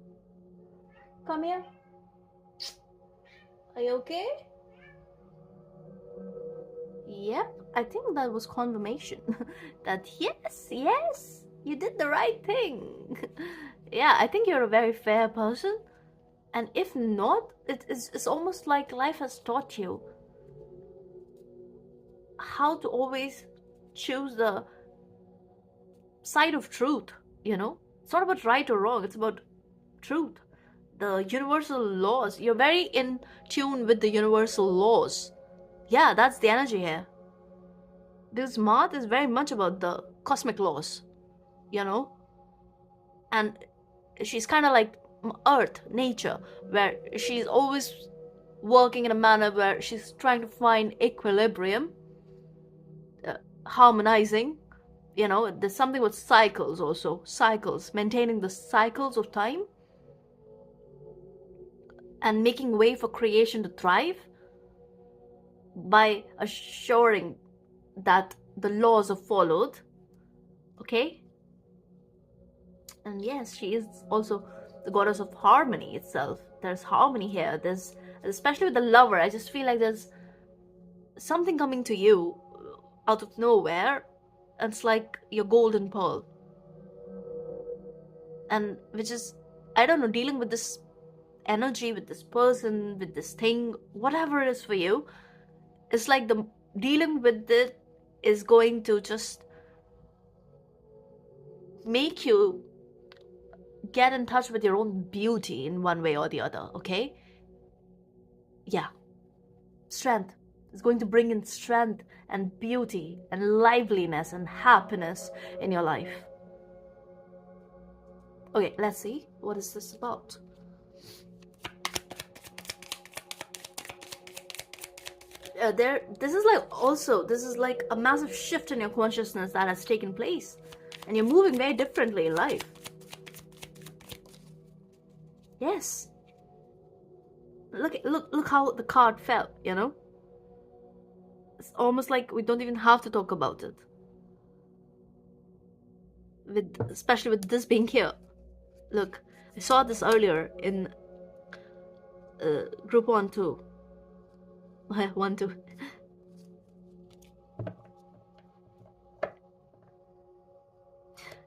Come here. Are you okay? Yep, I think that was confirmation that yes, you did the right thing. Yeah, I think you're a very fair person. And if not, it's almost like life has taught you how to always choose the side of truth, It's not about right or wrong, it's about truth. The universal laws. You're very in tune with the universal laws. Yeah, that's the energy here. This math is very much about the cosmic laws, And she's kind of like Earth, nature, where she's always working in a manner where she's trying to find equilibrium, harmonizing. There's something with cycles also. Cycles, maintaining the cycles of time and making way for creation to thrive by assuring that the laws are followed. Okay? And yes, she is also the goddess of harmony itself. There's harmony here. There's, especially with the lover, I just feel like there's something coming to you out of nowhere. And it's like your golden pearl. And which is, I don't know, dealing with this energy, with this person, with this thing, whatever it is for you, it's like the dealing with it is going to just make you get in touch with your own beauty in one way or the other, okay? Yeah. Strength. It's going to bring in strength and beauty and liveliness and happiness in your life. Okay, let's see. What is this about? This is like a massive shift in your consciousness that has taken place. And you're moving very differently in life. Yes. Look how the card fell, It's almost like we don't even have to talk about it. Especially with this being here. Look, I saw this earlier in group 1 too. 1 2.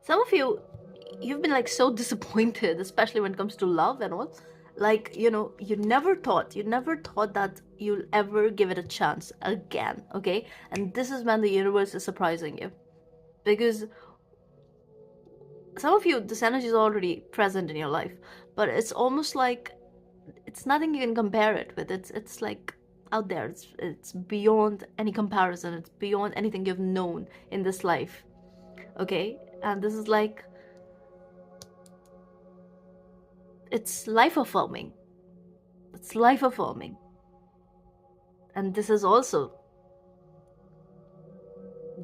Some of you've been like so disappointed, especially when it comes to love and all. Like, you never thought that you'll ever give it a chance again, okay? And this is when the universe is surprising you. Because some of you, this energy is already present in your life, but it's almost like it's nothing you can compare it with. It's like out there. It's beyond any comparison. It's beyond anything you've known in this life, okay? And this is like, it's life affirming. It's life affirming. And this is also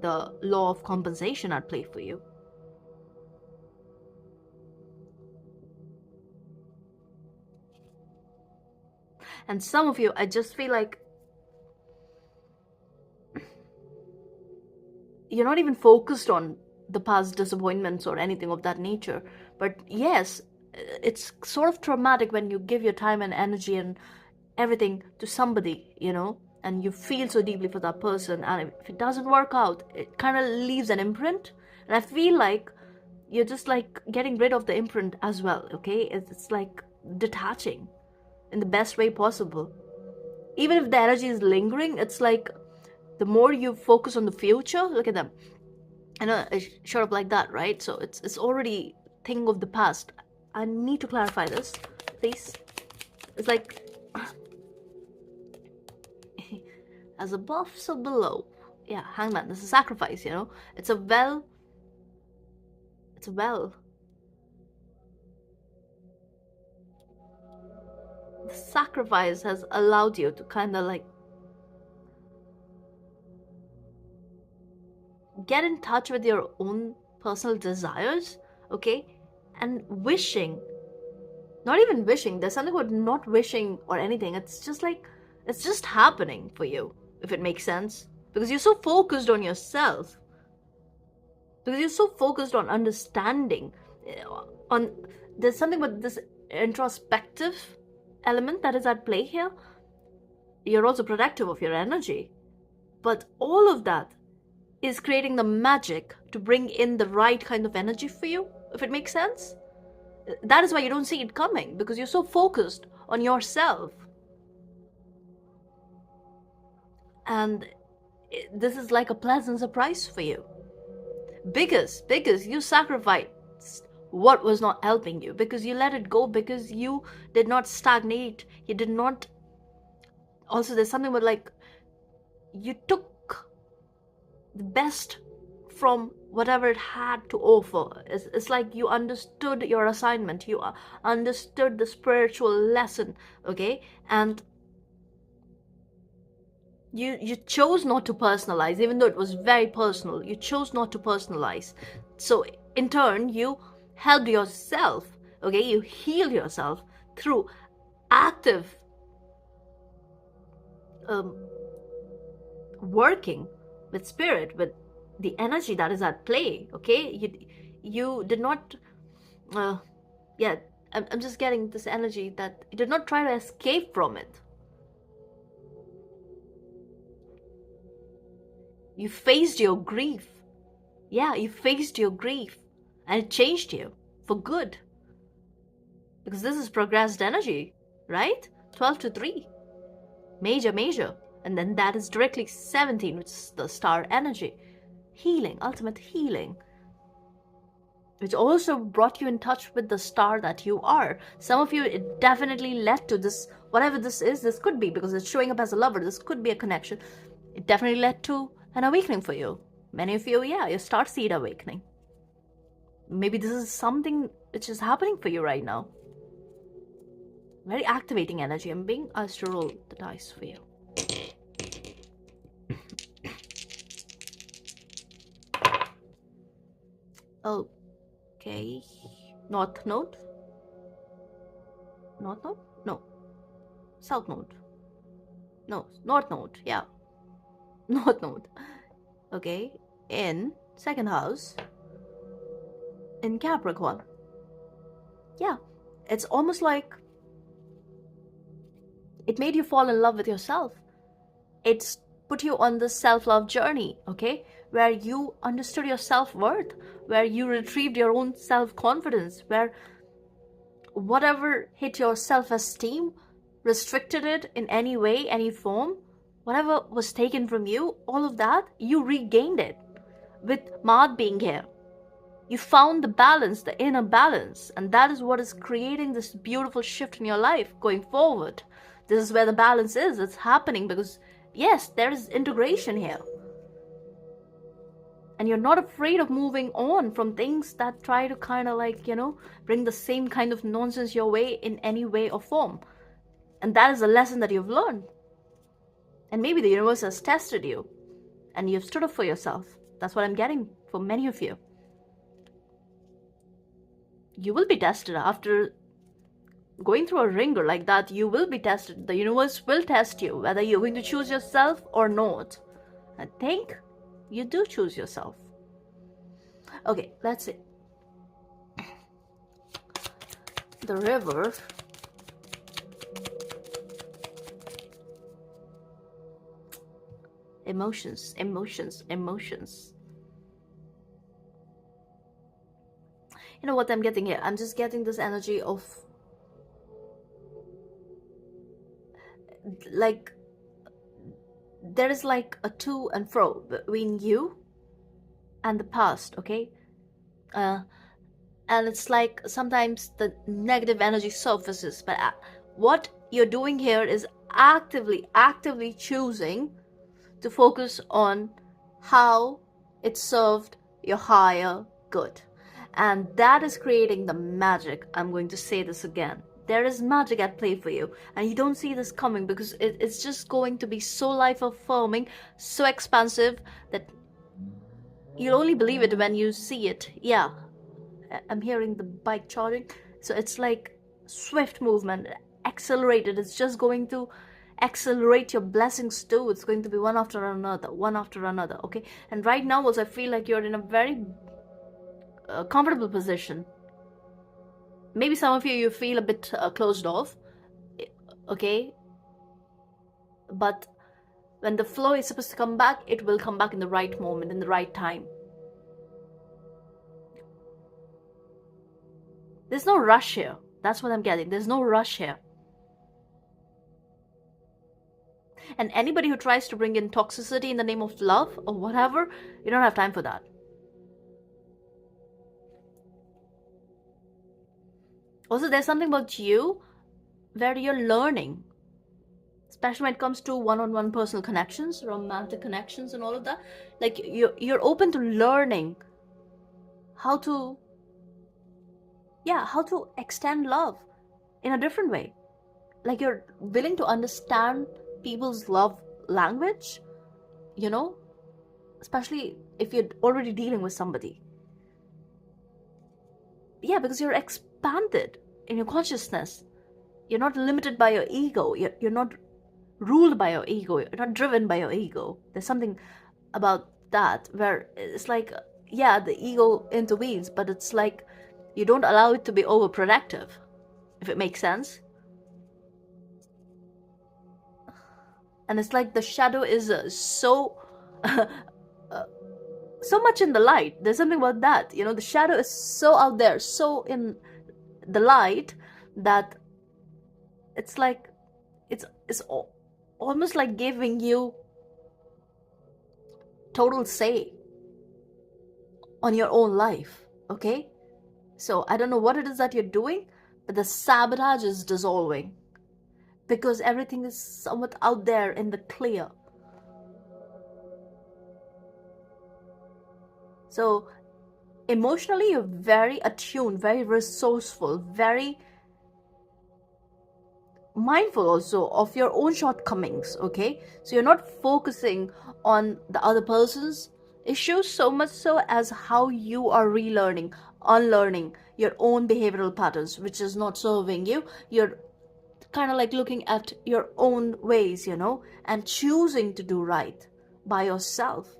the law of compensation at play for you. And some of you, I just feel like you're not even focused on the past disappointments or anything of that nature. But yes, it's sort of traumatic when you give your time and energy and everything to somebody, and you feel so deeply for that person, and if it doesn't work out, it kind of leaves an imprint. And I feel like you're just like getting rid of the imprint as well, okay? It's like detaching in the best way possible. Even if the energy is lingering, it's like the more you focus on the future, look at them. I know I showed up like that, right? So it's already thing of the past. I need to clarify this, please. It's like as above, so below. Yeah, hangman. This is sacrifice, It's a well. the sacrifice has allowed you to kind of like get in touch with your own personal desires, okay? And wishing, not even wishing, there's something about not wishing or anything. It's just like, it's just happening for you, if it makes sense. Because you're so focused on yourself. Because you're so focused on understanding. On there's something about this introspective element that is at play here. You're also protective of your energy. But all of that is creating the magic to bring in the right kind of energy for you, if it makes sense. That is why you don't see it coming, because you're so focused on yourself. And this is like a pleasant surprise for you. Because you sacrificed what was not helping you, because you let it go, because you did not stagnate, you did not. Also, there's something about like you took the best from whatever it had to offer. It's like you understood your assignment, you understood the spiritual lesson, okay? And you chose not to personalize, even though it was very personal. You chose not to personalize. So in turn, you helped yourself, okay? You heal yourself through active working with spirit, with the energy that is at play, okay? You did not, yeah, I'm just getting this energy that you did not try to escape from it. You faced your grief. Yeah, you faced your grief, and it changed you for good. Because this is progressed energy, right? 12 to 3. Major. And then that is directly 17, which is the star energy. Healing, ultimate healing. Which also brought you in touch with the star that you are. Some of you, it definitely led to this, whatever this is, this could be, because it's showing up as a lover, this could be a connection. It definitely led to an awakening for you. Many of you, yeah, your star seed awakening. Maybe this is something which is happening for you right now. Very activating energy. I'm being asked to roll the dice for you. Okay. North node? North node? No. South node? No. North node. Yeah. North node. Okay. In second house. In Capricorn. Yeah. It's almost like it made you fall in love with yourself. It's put you on this self-love journey, okay? Where you understood your self-worth, where you retrieved your own self-confidence, where whatever hit your self-esteem, restricted it in any way, any form, whatever was taken from you, all of that, you regained it. With Maat being here, you found the balance, the inner balance, and that is what is creating this beautiful shift in your life going forward. This is where the balance is. It's happening because, yes, there is integration here. And you're not afraid of moving on from things that try to kind of like, bring the same kind of nonsense your way in any way or form. And that is a lesson that you've learned. And maybe the universe has tested you and you've stood up for yourself. That's what I'm getting for many of you. You will be tested after going through a ringer like that. You will be tested. The universe will test you whether you're going to choose yourself or not. I think you do choose yourself. Okay, let's see. The river. Emotions. You know what I'm getting here? I'm just getting this energy of like there is like a to and fro between you and the past, okay? And it's like sometimes the negative energy surfaces, but what you're doing here is actively choosing to focus on how it served your higher good. And that is creating the magic. I'm going to say this again. There is magic at play for you, and you don't see this coming because it's just going to be so life affirming, so expansive that you'll only believe it when you see it. Yeah, I'm hearing the bike charging. So it's like swift movement, accelerated. It's just going to accelerate your blessings too. It's going to be one after another, one after another. Okay, and right now also I feel like you're in a very comfortable position. Maybe some of you feel a bit closed off, okay, but when the flow is supposed to come back, it will come back in the right moment, in the right time. There's no rush here. That's what I'm getting. There's no rush here. And anybody who tries to bring in toxicity in the name of love or whatever, you don't have time for that. Also, there's something about you where you're learning, especially when it comes to one-on-one personal connections, romantic connections and all of that. Like you're open to learning how to extend love in a different way. Like you're willing to understand people's love language, you know, especially if you're already dealing with somebody. Yeah, because you're expanded in your consciousness. You're not limited by your ego. You're not ruled by your ego. You're not driven by your ego. There's something about that where it's like, yeah, the ego intervenes, but it's like you don't allow it to be overprotective, if it makes sense. And it's like the shadow is so much in the light. There's something about that, you know, the shadow is so out there, so in the light, that it's like it's almost like giving you total say on your own life. Okay, so I don't know what it is that you're doing, but the sabotage is dissolving because everything is somewhat out there in the clear. So emotionally, you're very attuned, very resourceful, very mindful also of your own shortcomings. Okay, so you're not focusing on the other person's issues so much so as how you are relearning, unlearning your own behavioral patterns, which is not serving you. You're kind of like looking at your own ways, you know, and choosing to do right by yourself.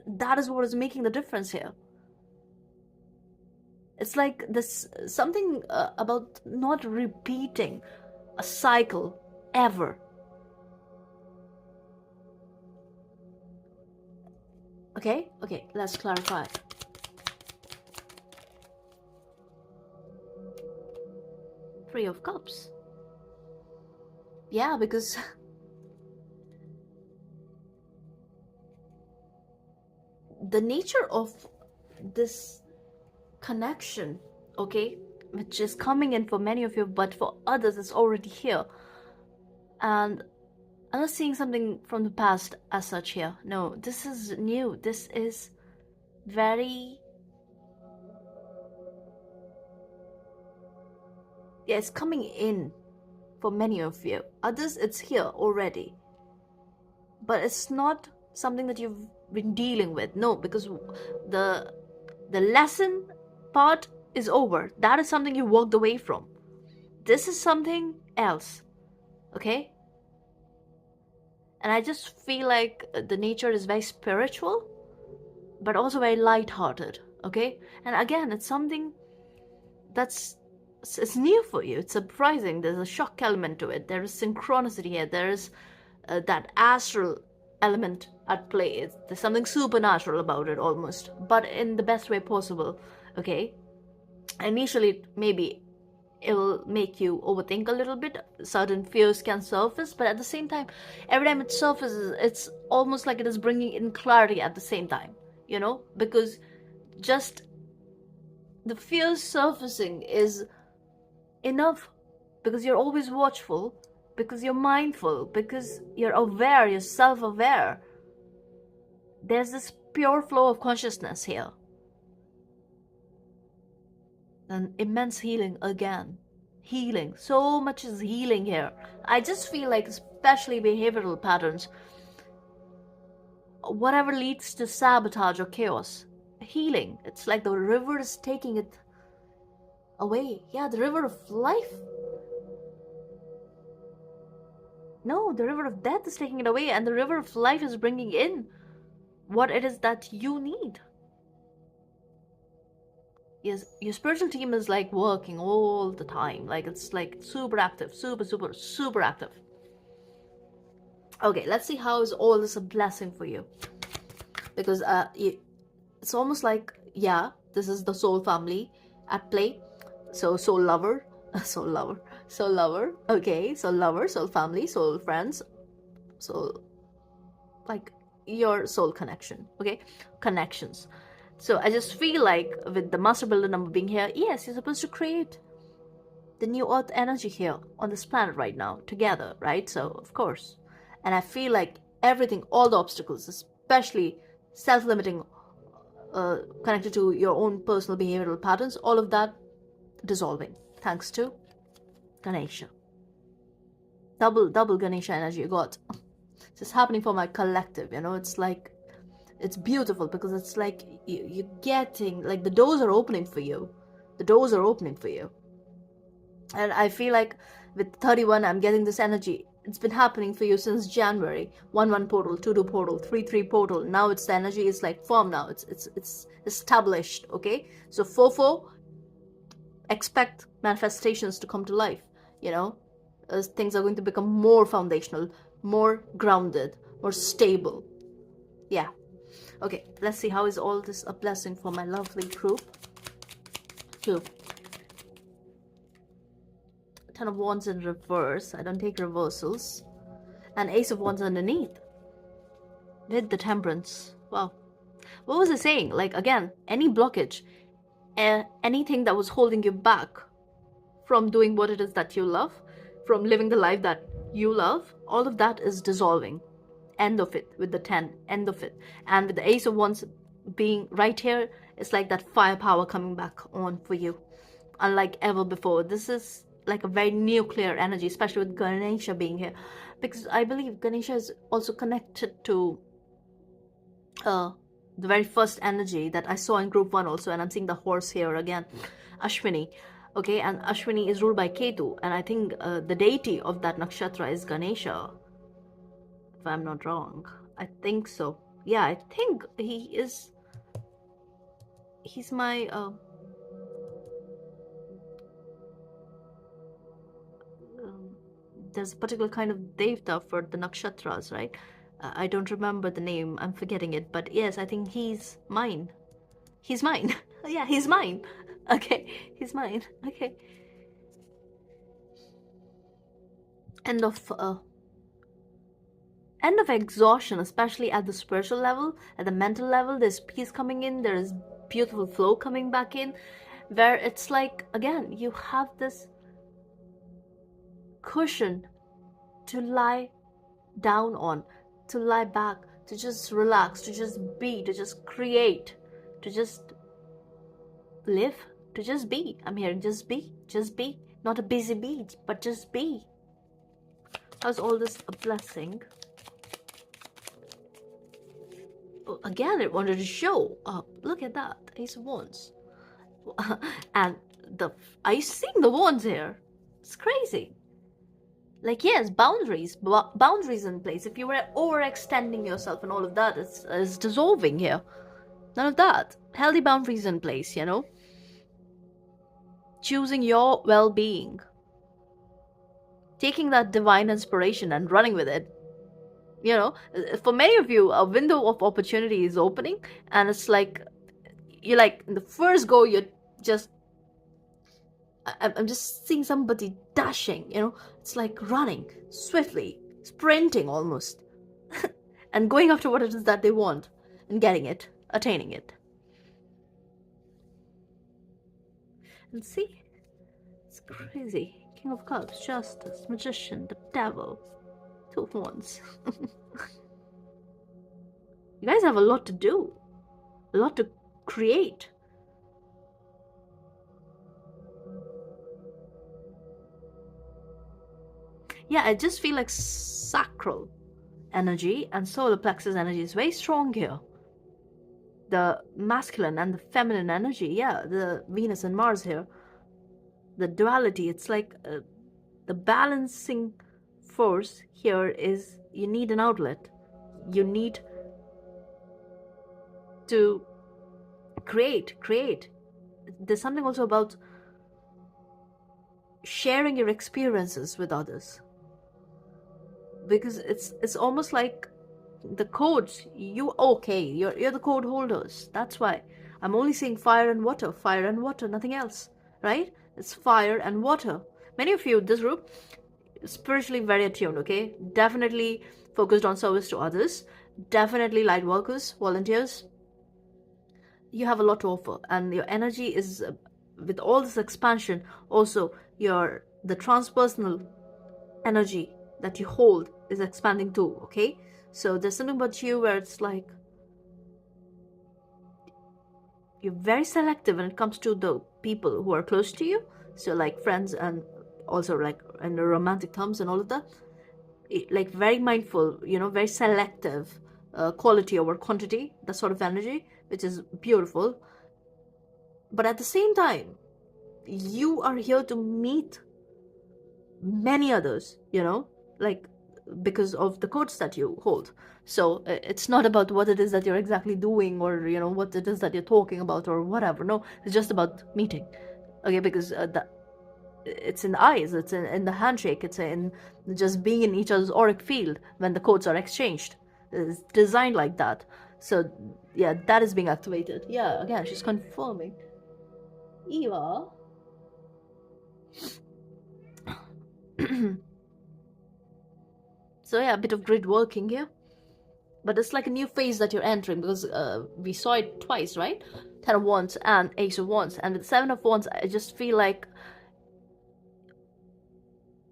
That is what is making the difference here. It's like this something about not repeating a cycle ever. Okay, let's clarify. Three of Cups. Yeah, because the nature of this connection, okay, which is coming in for many of you, but for others it's already here. And I'm not seeing something from the past as such here. No, this is new. This is very, yeah, it's coming in for many of you. Others, it's here already, but it's not something that you've been dealing with. No, because the lesson part is over. That is something you walked away from. This is something else. Okay, and I just feel like the nature is very spiritual but also very light-hearted. Okay, and again, it's something that's it's new for you. It's surprising. There's a shock element to it. There is synchronicity here. There is that astral element at play. There's something supernatural about it almost, but in the best way possible. Okay, initially maybe it will make you overthink a little bit. Certain fears can surface, but at the same time, every time it surfaces, it's almost like it is bringing in clarity at the same time, you know, because just the fears surfacing is enough, because you're always watchful, because you're mindful, because you're aware, you're self-aware. There's this pure flow of consciousness here. An immense healing again. Healing. So much is healing here. I just feel like, especially behavioral patterns, whatever leads to sabotage or chaos, healing. It's like the river is taking it away. Yeah, the river of life. No, the river of death is taking it away, and the river of life is bringing in what it is that you need. Yes, your spiritual team is like working all the time. Like it's like super active, super active. Okay, let's see how is all this a blessing for you. Because it's almost like, yeah, this is the soul family at play. So soul lover, soul lover. Okay, soul lover, soul family, soul friends, soul, like your soul connection. Okay, connections. So I just feel like with the master builder number being here, yes, you're supposed to create the new earth energy here on this planet right now together, right? So of course, and I feel like everything, all the obstacles, especially self-limiting, connected to your own personal behavioral patterns, all of that dissolving thanks to Ganesha. Double Ganesha energy you got. It's happening for my collective, you know. It's like, it's beautiful because it's like you're getting, like, the doors are opening for you. The doors are opening for you. And I feel like with 31, I'm getting this energy. It's been happening for you since January. 1-1 portal, 2-2 portal, 3-3 portal. Now it's, the energy is like firm now. It's established, okay? So 4-4, expect manifestations to come to life, you know? As things are going to become more foundational, more grounded, more stable. Yeah. Okay, let's see how is all this a blessing for my lovely group. 2. 10 of Wands in reverse. I don't take reversals. And Ace of Wands underneath. With the Temperance. Wow. What was I saying? Like, again, any blockage, anything that was holding you back from doing what it is that you love, from living the life that you love, all of that is dissolving. End of it with the 10. End of it. And with the Ace of Wands being right here, it's like that firepower coming back on for you. Unlike ever before. This is like a very nuclear energy, especially with Ganesha being here, because I believe Ganesha is also connected to the very first energy that I saw in group 1 also, and I'm seeing the horse here again, Ashwini. Okay, and Ashwini is ruled by Ketu, and I think the deity of that nakshatra is Ganesha, if I'm not wrong. I think so. Yeah, I think he's my there's a particular kind of devta for the nakshatras, right? I don't remember the name, I'm forgetting it, but yes, I think he's mine. He's mine. Yeah, he's mine. Okay, he's mine. Okay. End of exhaustion, especially at the spiritual level, at the mental level. There's peace coming in, there's beautiful flow coming back in, where it's like, again, you have this cushion to lie down on, to lie back, to just relax, to just be, to just create, to just live, to just be. I'm hearing just be. Not a busy bee, but just be. How's all this a blessing? Oh, again, it wanted to show up. Look at that, Ace of Wands. And are you seeing the wands here? It's crazy. Like, yes, boundaries in place. If you were overextending yourself and all of that, it's dissolving here. None of that. Healthy boundaries in place, you know. Choosing your well-being. Taking that divine inspiration and running with it. You know, for many of you, a window of opportunity is opening, and it's like, you're like, in the first go, you're just, I'm just seeing somebody dashing, you know. It's like running swiftly, sprinting almost, and going after what it is that they want and getting it, attaining it. And see, it's crazy. King of Cups, Justice, Magician, the Devil, 2 of Wands. You guys have a lot to do, a lot to create. Yeah, I just feel like sacral energy and solar plexus energy is very strong here. The masculine and the feminine energy, yeah, the Venus and Mars here, the duality, it's like the balancing force here is you need an outlet. You need to create. There's something also about sharing your experiences with others, because it's almost like the codes, you're the code holders. That's why I'm only saying fire and water, nothing else, right? It's fire and water. Many of you, this group, spiritually very attuned, okay? Definitely focused on service to others, definitely light workers, volunteers. You have a lot to offer, and your energy is with all this expansion, also the transpersonal energy that you hold is expanding too, okay? So there's something about you where it's like you're very selective when it comes to the people who are close to you, so like friends, and also like in the romantic terms and all of that. Like very mindful, very selective, quality over quantity, that sort of energy, which is beautiful. But at the same time, you are here to meet many others, like because of the codes that you hold. So it's not about what it is that you're exactly doing, or what it is that you're talking about or whatever. No, it's just about meeting, okay? Because it's in the eyes, it's in the handshake, it's in just being in each other's auric field when the codes are exchanged. It's designed like that. So yeah, that is being activated. Yeah, again, she's confirming. Eva. So yeah, a bit of grid working here, but it's like a new phase that you're entering, because we saw it twice, right? 10 of Wands and Ace of Wands, and with 7 of Wands, I just feel like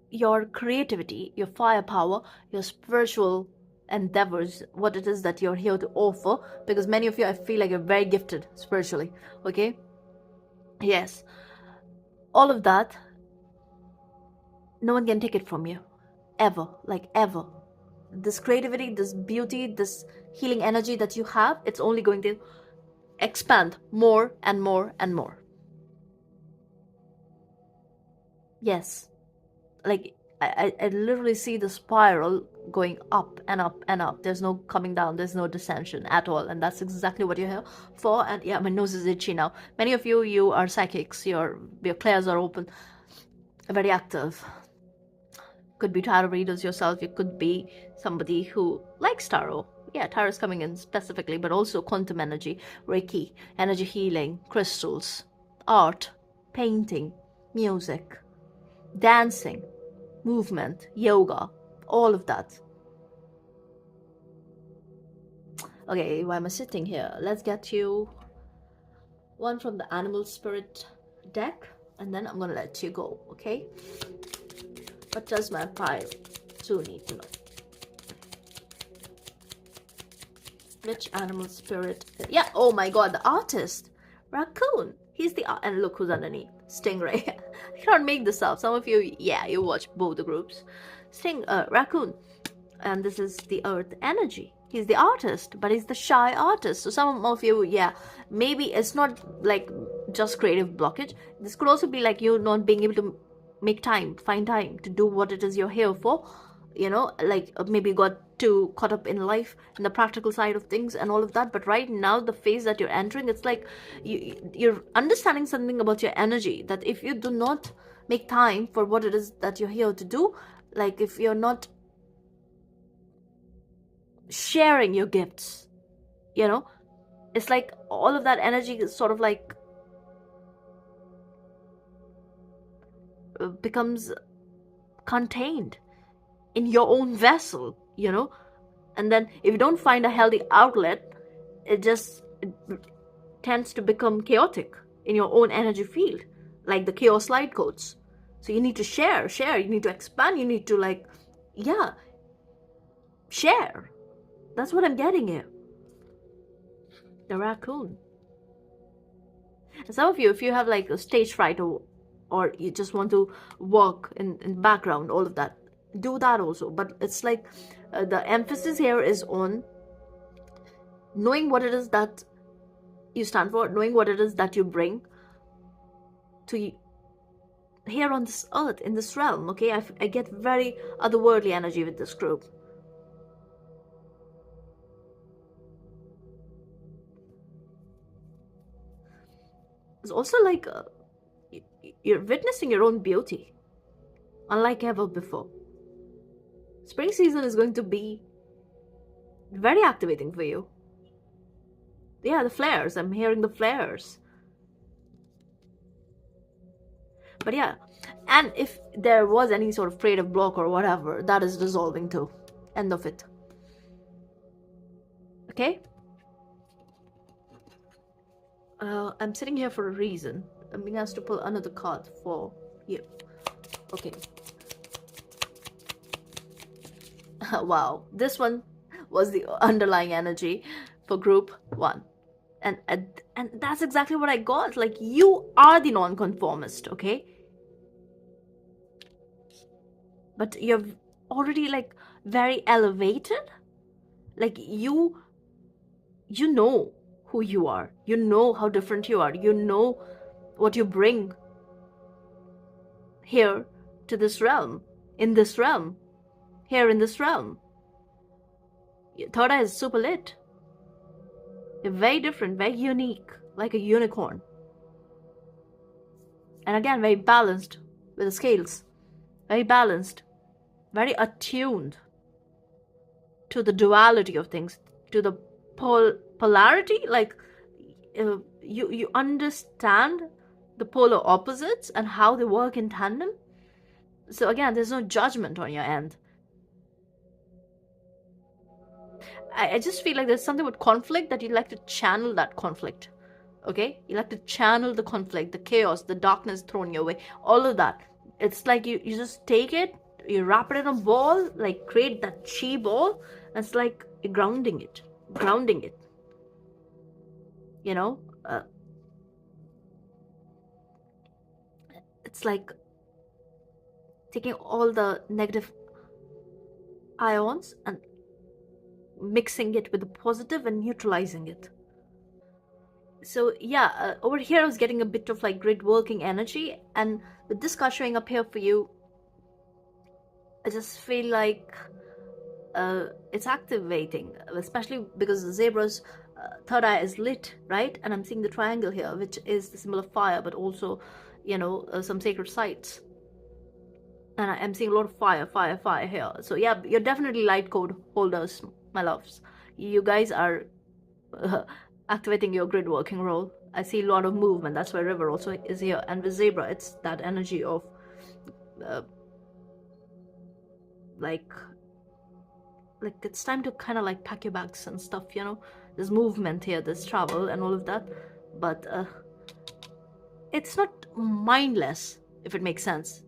your creativity, your firepower, your spiritual endeavors, what it is that you're here to offer, because many of you, I feel like you're very gifted spiritually, okay? Yes, all of that, no one can take it from you, ever, like ever. This creativity, this beauty, this healing energy that you have, it's only going to expand more and more and more. Yes, like I literally see the spiral going up and up and up. There's no coming down, there's no descension at all, and that's exactly what you're here for. And yeah, my nose is itchy now. Many of you are psychics, your clairs are open, very active. Could be tarot readers yourself, you could be somebody who likes tarot. Yeah, tarot is coming in specifically, but also quantum energy, Reiki, energy healing, crystals, art, painting, music, dancing, movement, yoga, all of that. Okay, why am I sitting here? Let's get you one from the animal spirit deck, and then I'm gonna let you go, okay? What does my pile 2 need to know? Which animal spirit? Yeah, oh my god, the artist, raccoon. He's the art, and look who's underneath, stingray. I cannot make this up. Some of you, yeah, you watch both the groups. Raccoon, and this is the earth energy. He's the artist, but he's the shy artist. So some of you, yeah, maybe it's not like just creative blockage. This could also be like you not being able to find time to do what it is you're here for. Like maybe got too caught up in life, in the practical side of things and all of that. But right now, the phase that you're entering, it's like you're understanding something about your energy, that if you do not make time for what it is that you're here to do, like if you're not sharing your gifts, it's like all of that energy is sort of like becomes contained in your own vessel, and then if you don't find a healthy outlet, it tends to become chaotic in your own energy field, like the chaos light codes. So you need to share, you need to expand, you need to share. That's what I'm getting here. The raccoon. And some of you, if you have like a stage fright, or you just want to work in the background, all of that, do that also. But it's like the emphasis here is on knowing what it is that you stand for, knowing what it is that you bring to here on this earth, in this realm. Okay, I get very otherworldly energy with this group. It's also like you're witnessing your own beauty, unlike ever before. Spring season is going to be very activating for you. Yeah, the flares. I'm hearing the flares. But yeah, and if there was any sort of creative block or whatever, that is dissolving too. End of it. Okay? I'm sitting here for a reason. I'm being asked to pull another card for you. Okay. Wow. This one was the underlying energy for group 1. And that's exactly what I got. Like, you are the nonconformist, okay? But you're already like very elevated. Like, you know who you are. You know how different you are. You know what you bring here to this realm, in this realm, here in this realm. Your third eye is super lit. You're very different, very unique, like a unicorn. And again, very balanced with the scales. Very balanced, very attuned to the duality of things, to the polarity. Like, you understand the polar opposites and how they work in tandem. So again, there's no judgment on your end. I just feel like there's something with conflict that you like to channel that conflict. Okay? You like to channel the conflict, the chaos, the darkness thrown your way, all of that. It's like you just take it, you wrap it in a ball, like create that chi ball, and it's like you're grounding it. You know? It's like taking all the negative ions and mixing it with the positive and neutralizing it. So yeah, over here I was getting a bit of like grid working energy, and with this card showing up here for you, I just feel like it's activating, especially because the zebra's third eye is lit, right? And I'm seeing the triangle here, which is the symbol of fire, but also, you know, some sacred sites. And I'm seeing a lot of fire here. So yeah, you're definitely light code holders, my loves. You guys are activating your grid working role. I see a lot of movement. That's why River also is here. And with Zebra, it's that energy of like it's time to kind of like pack your bags and stuff, you know. There's movement here, there's travel and all of that, but it's not mindless, if it makes sense.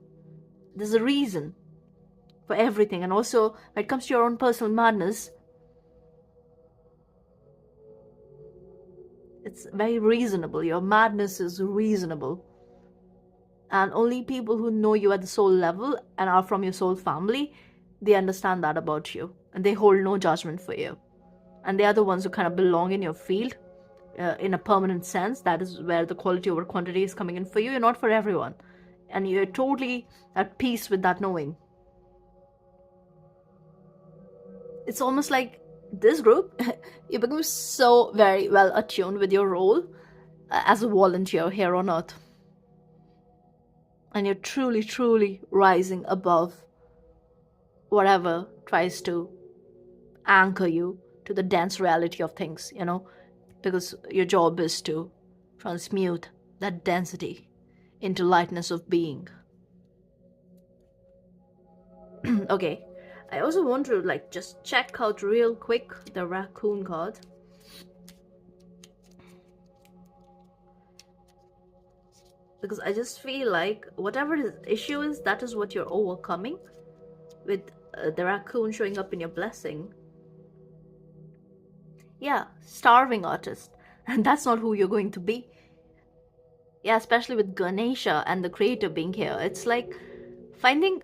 There's a reason for everything. And also when it comes to your own personal madness, it's very reasonable. Your madness is reasonable, and only people who know you at the soul level and are from your soul family, they understand that about you, and they hold no judgment for you. And they are the ones who kind of belong in your field in a permanent sense. That is where the quality over quantity is coming in for you. You're not for everyone, and you're totally at peace with that knowing. It's almost like this group, you become so very well attuned with your role as a volunteer here on Earth. And you're truly, truly rising above whatever tries to anchor you to the dense reality of things, you know, because your job is to transmute that density into lightness of being. Okay, I also want to like just check out real quick the raccoon card. Because I just feel like whatever his issue is, that is what you're overcoming with the raccoon showing up in your blessing. Yeah, starving artist. And that's not who you're going to be. Yeah, especially with Ganesha and the creator being here. It's like finding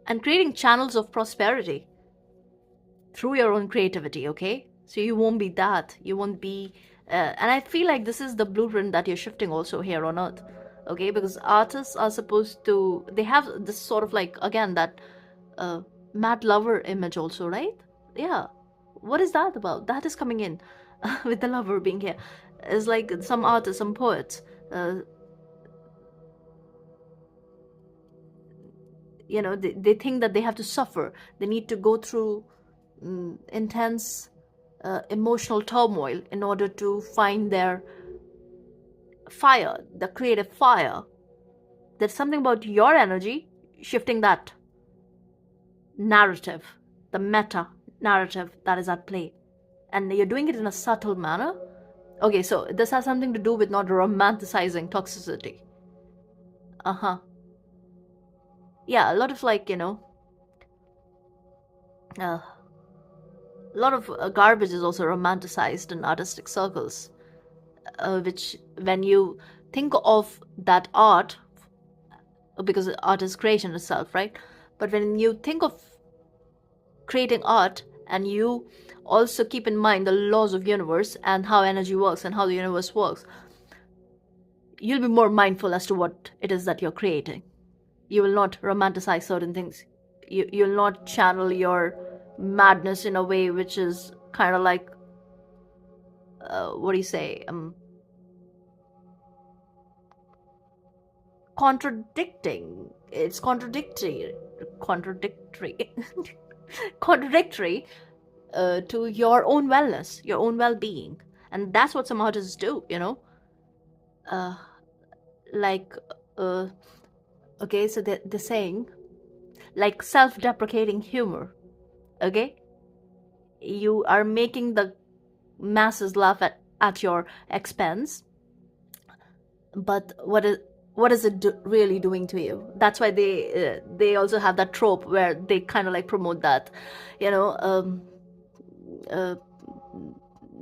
and creating channels of prosperity through your own creativity, okay? So you won't be that. You won't be. And I feel like this is the blueprint that you're shifting also here on Earth, okay? Because artists are supposed to. They have this sort of like, again, that mad lover image also, right? Yeah. What is that about? That is coming in with the lover being here. It's like some artists, some poets. They think that they have to suffer. They need to go through intense emotional turmoil in order to find their fire, the creative fire. There's something about your energy shifting that narrative, the meta narrative that is at play. And you're doing it in a subtle manner. Okay, so this has something to do with not romanticizing toxicity. Yeah, a lot of like, a lot of garbage is also romanticized in artistic circles, which when you think of that art, because art is creation itself, right? But when you think of creating art and you also keep in mind the laws of universe and how energy works and how the universe works, you'll be more mindful as to what it is that you're creating. You will not romanticize certain things. You'll not channel your madness in a way which is kind of like, what do you say, contradicting. It's contradictory contradictory to your own wellness, your own well-being. And that's what some artists do, like okay, so they're saying like self-deprecating humor. Okay, you are making the masses laugh at your expense, but what is it really doing to you? That's why they also have that trope where they kind of like promote that,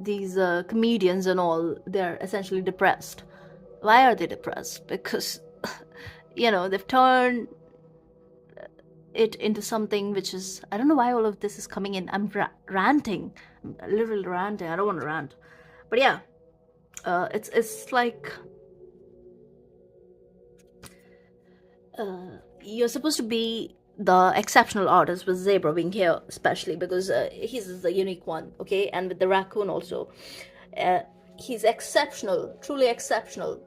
these comedians and all, they're essentially depressed. Why are they depressed? Because they've turned it into something which is, I don't know why all of this is coming in. I'm ranting. I'm literally ranting. I don't want to rant, but yeah, it's like you're supposed to be the exceptional artist, with Zebra being here especially because he's the unique one, okay? And with the raccoon also, he's exceptional, truly exceptional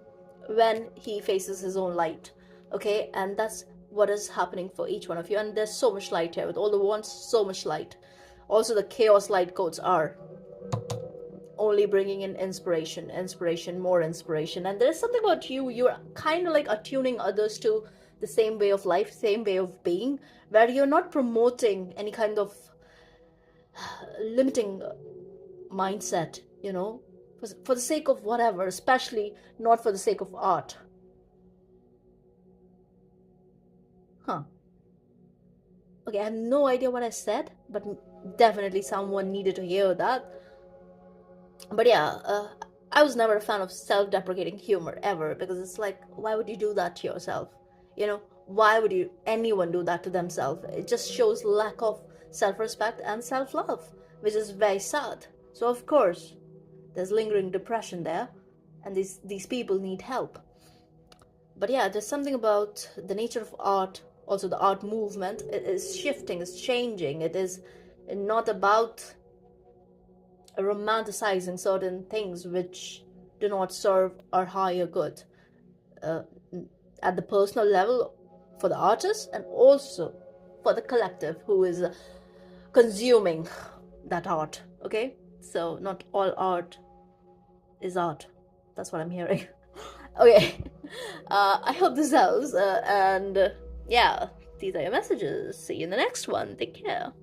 when he faces his own light, okay? And that's what is happening for each one of you. And there's so much light here with all the wands, so much light. Also the chaos light codes are only bringing in inspiration, more inspiration. And there's something about you're kind of like attuning others to the same way of life, same way of being, where you're not promoting any kind of limiting mindset, for the sake of whatever, especially not for the sake of art. Okay, I have no idea what I said, but definitely someone needed to hear that. But yeah, I was never a fan of self-deprecating humor ever, because it's like, why would you do that to yourself? Why would anyone do that to themselves? It just shows lack of self-respect and self-love, which is very sad. So of course, there's lingering depression there, and these people need help. But yeah, there's something about the nature of art, also the art movement. It is shifting, it's changing. It is not about romanticizing certain things which do not serve our higher good, at the personal level for the artist, and also for the collective who is consuming that art, okay? So not all art is art. That's what I'm hearing. Okay, I hope this helps, and yeah, these are your messages. See you in the next one. Take care.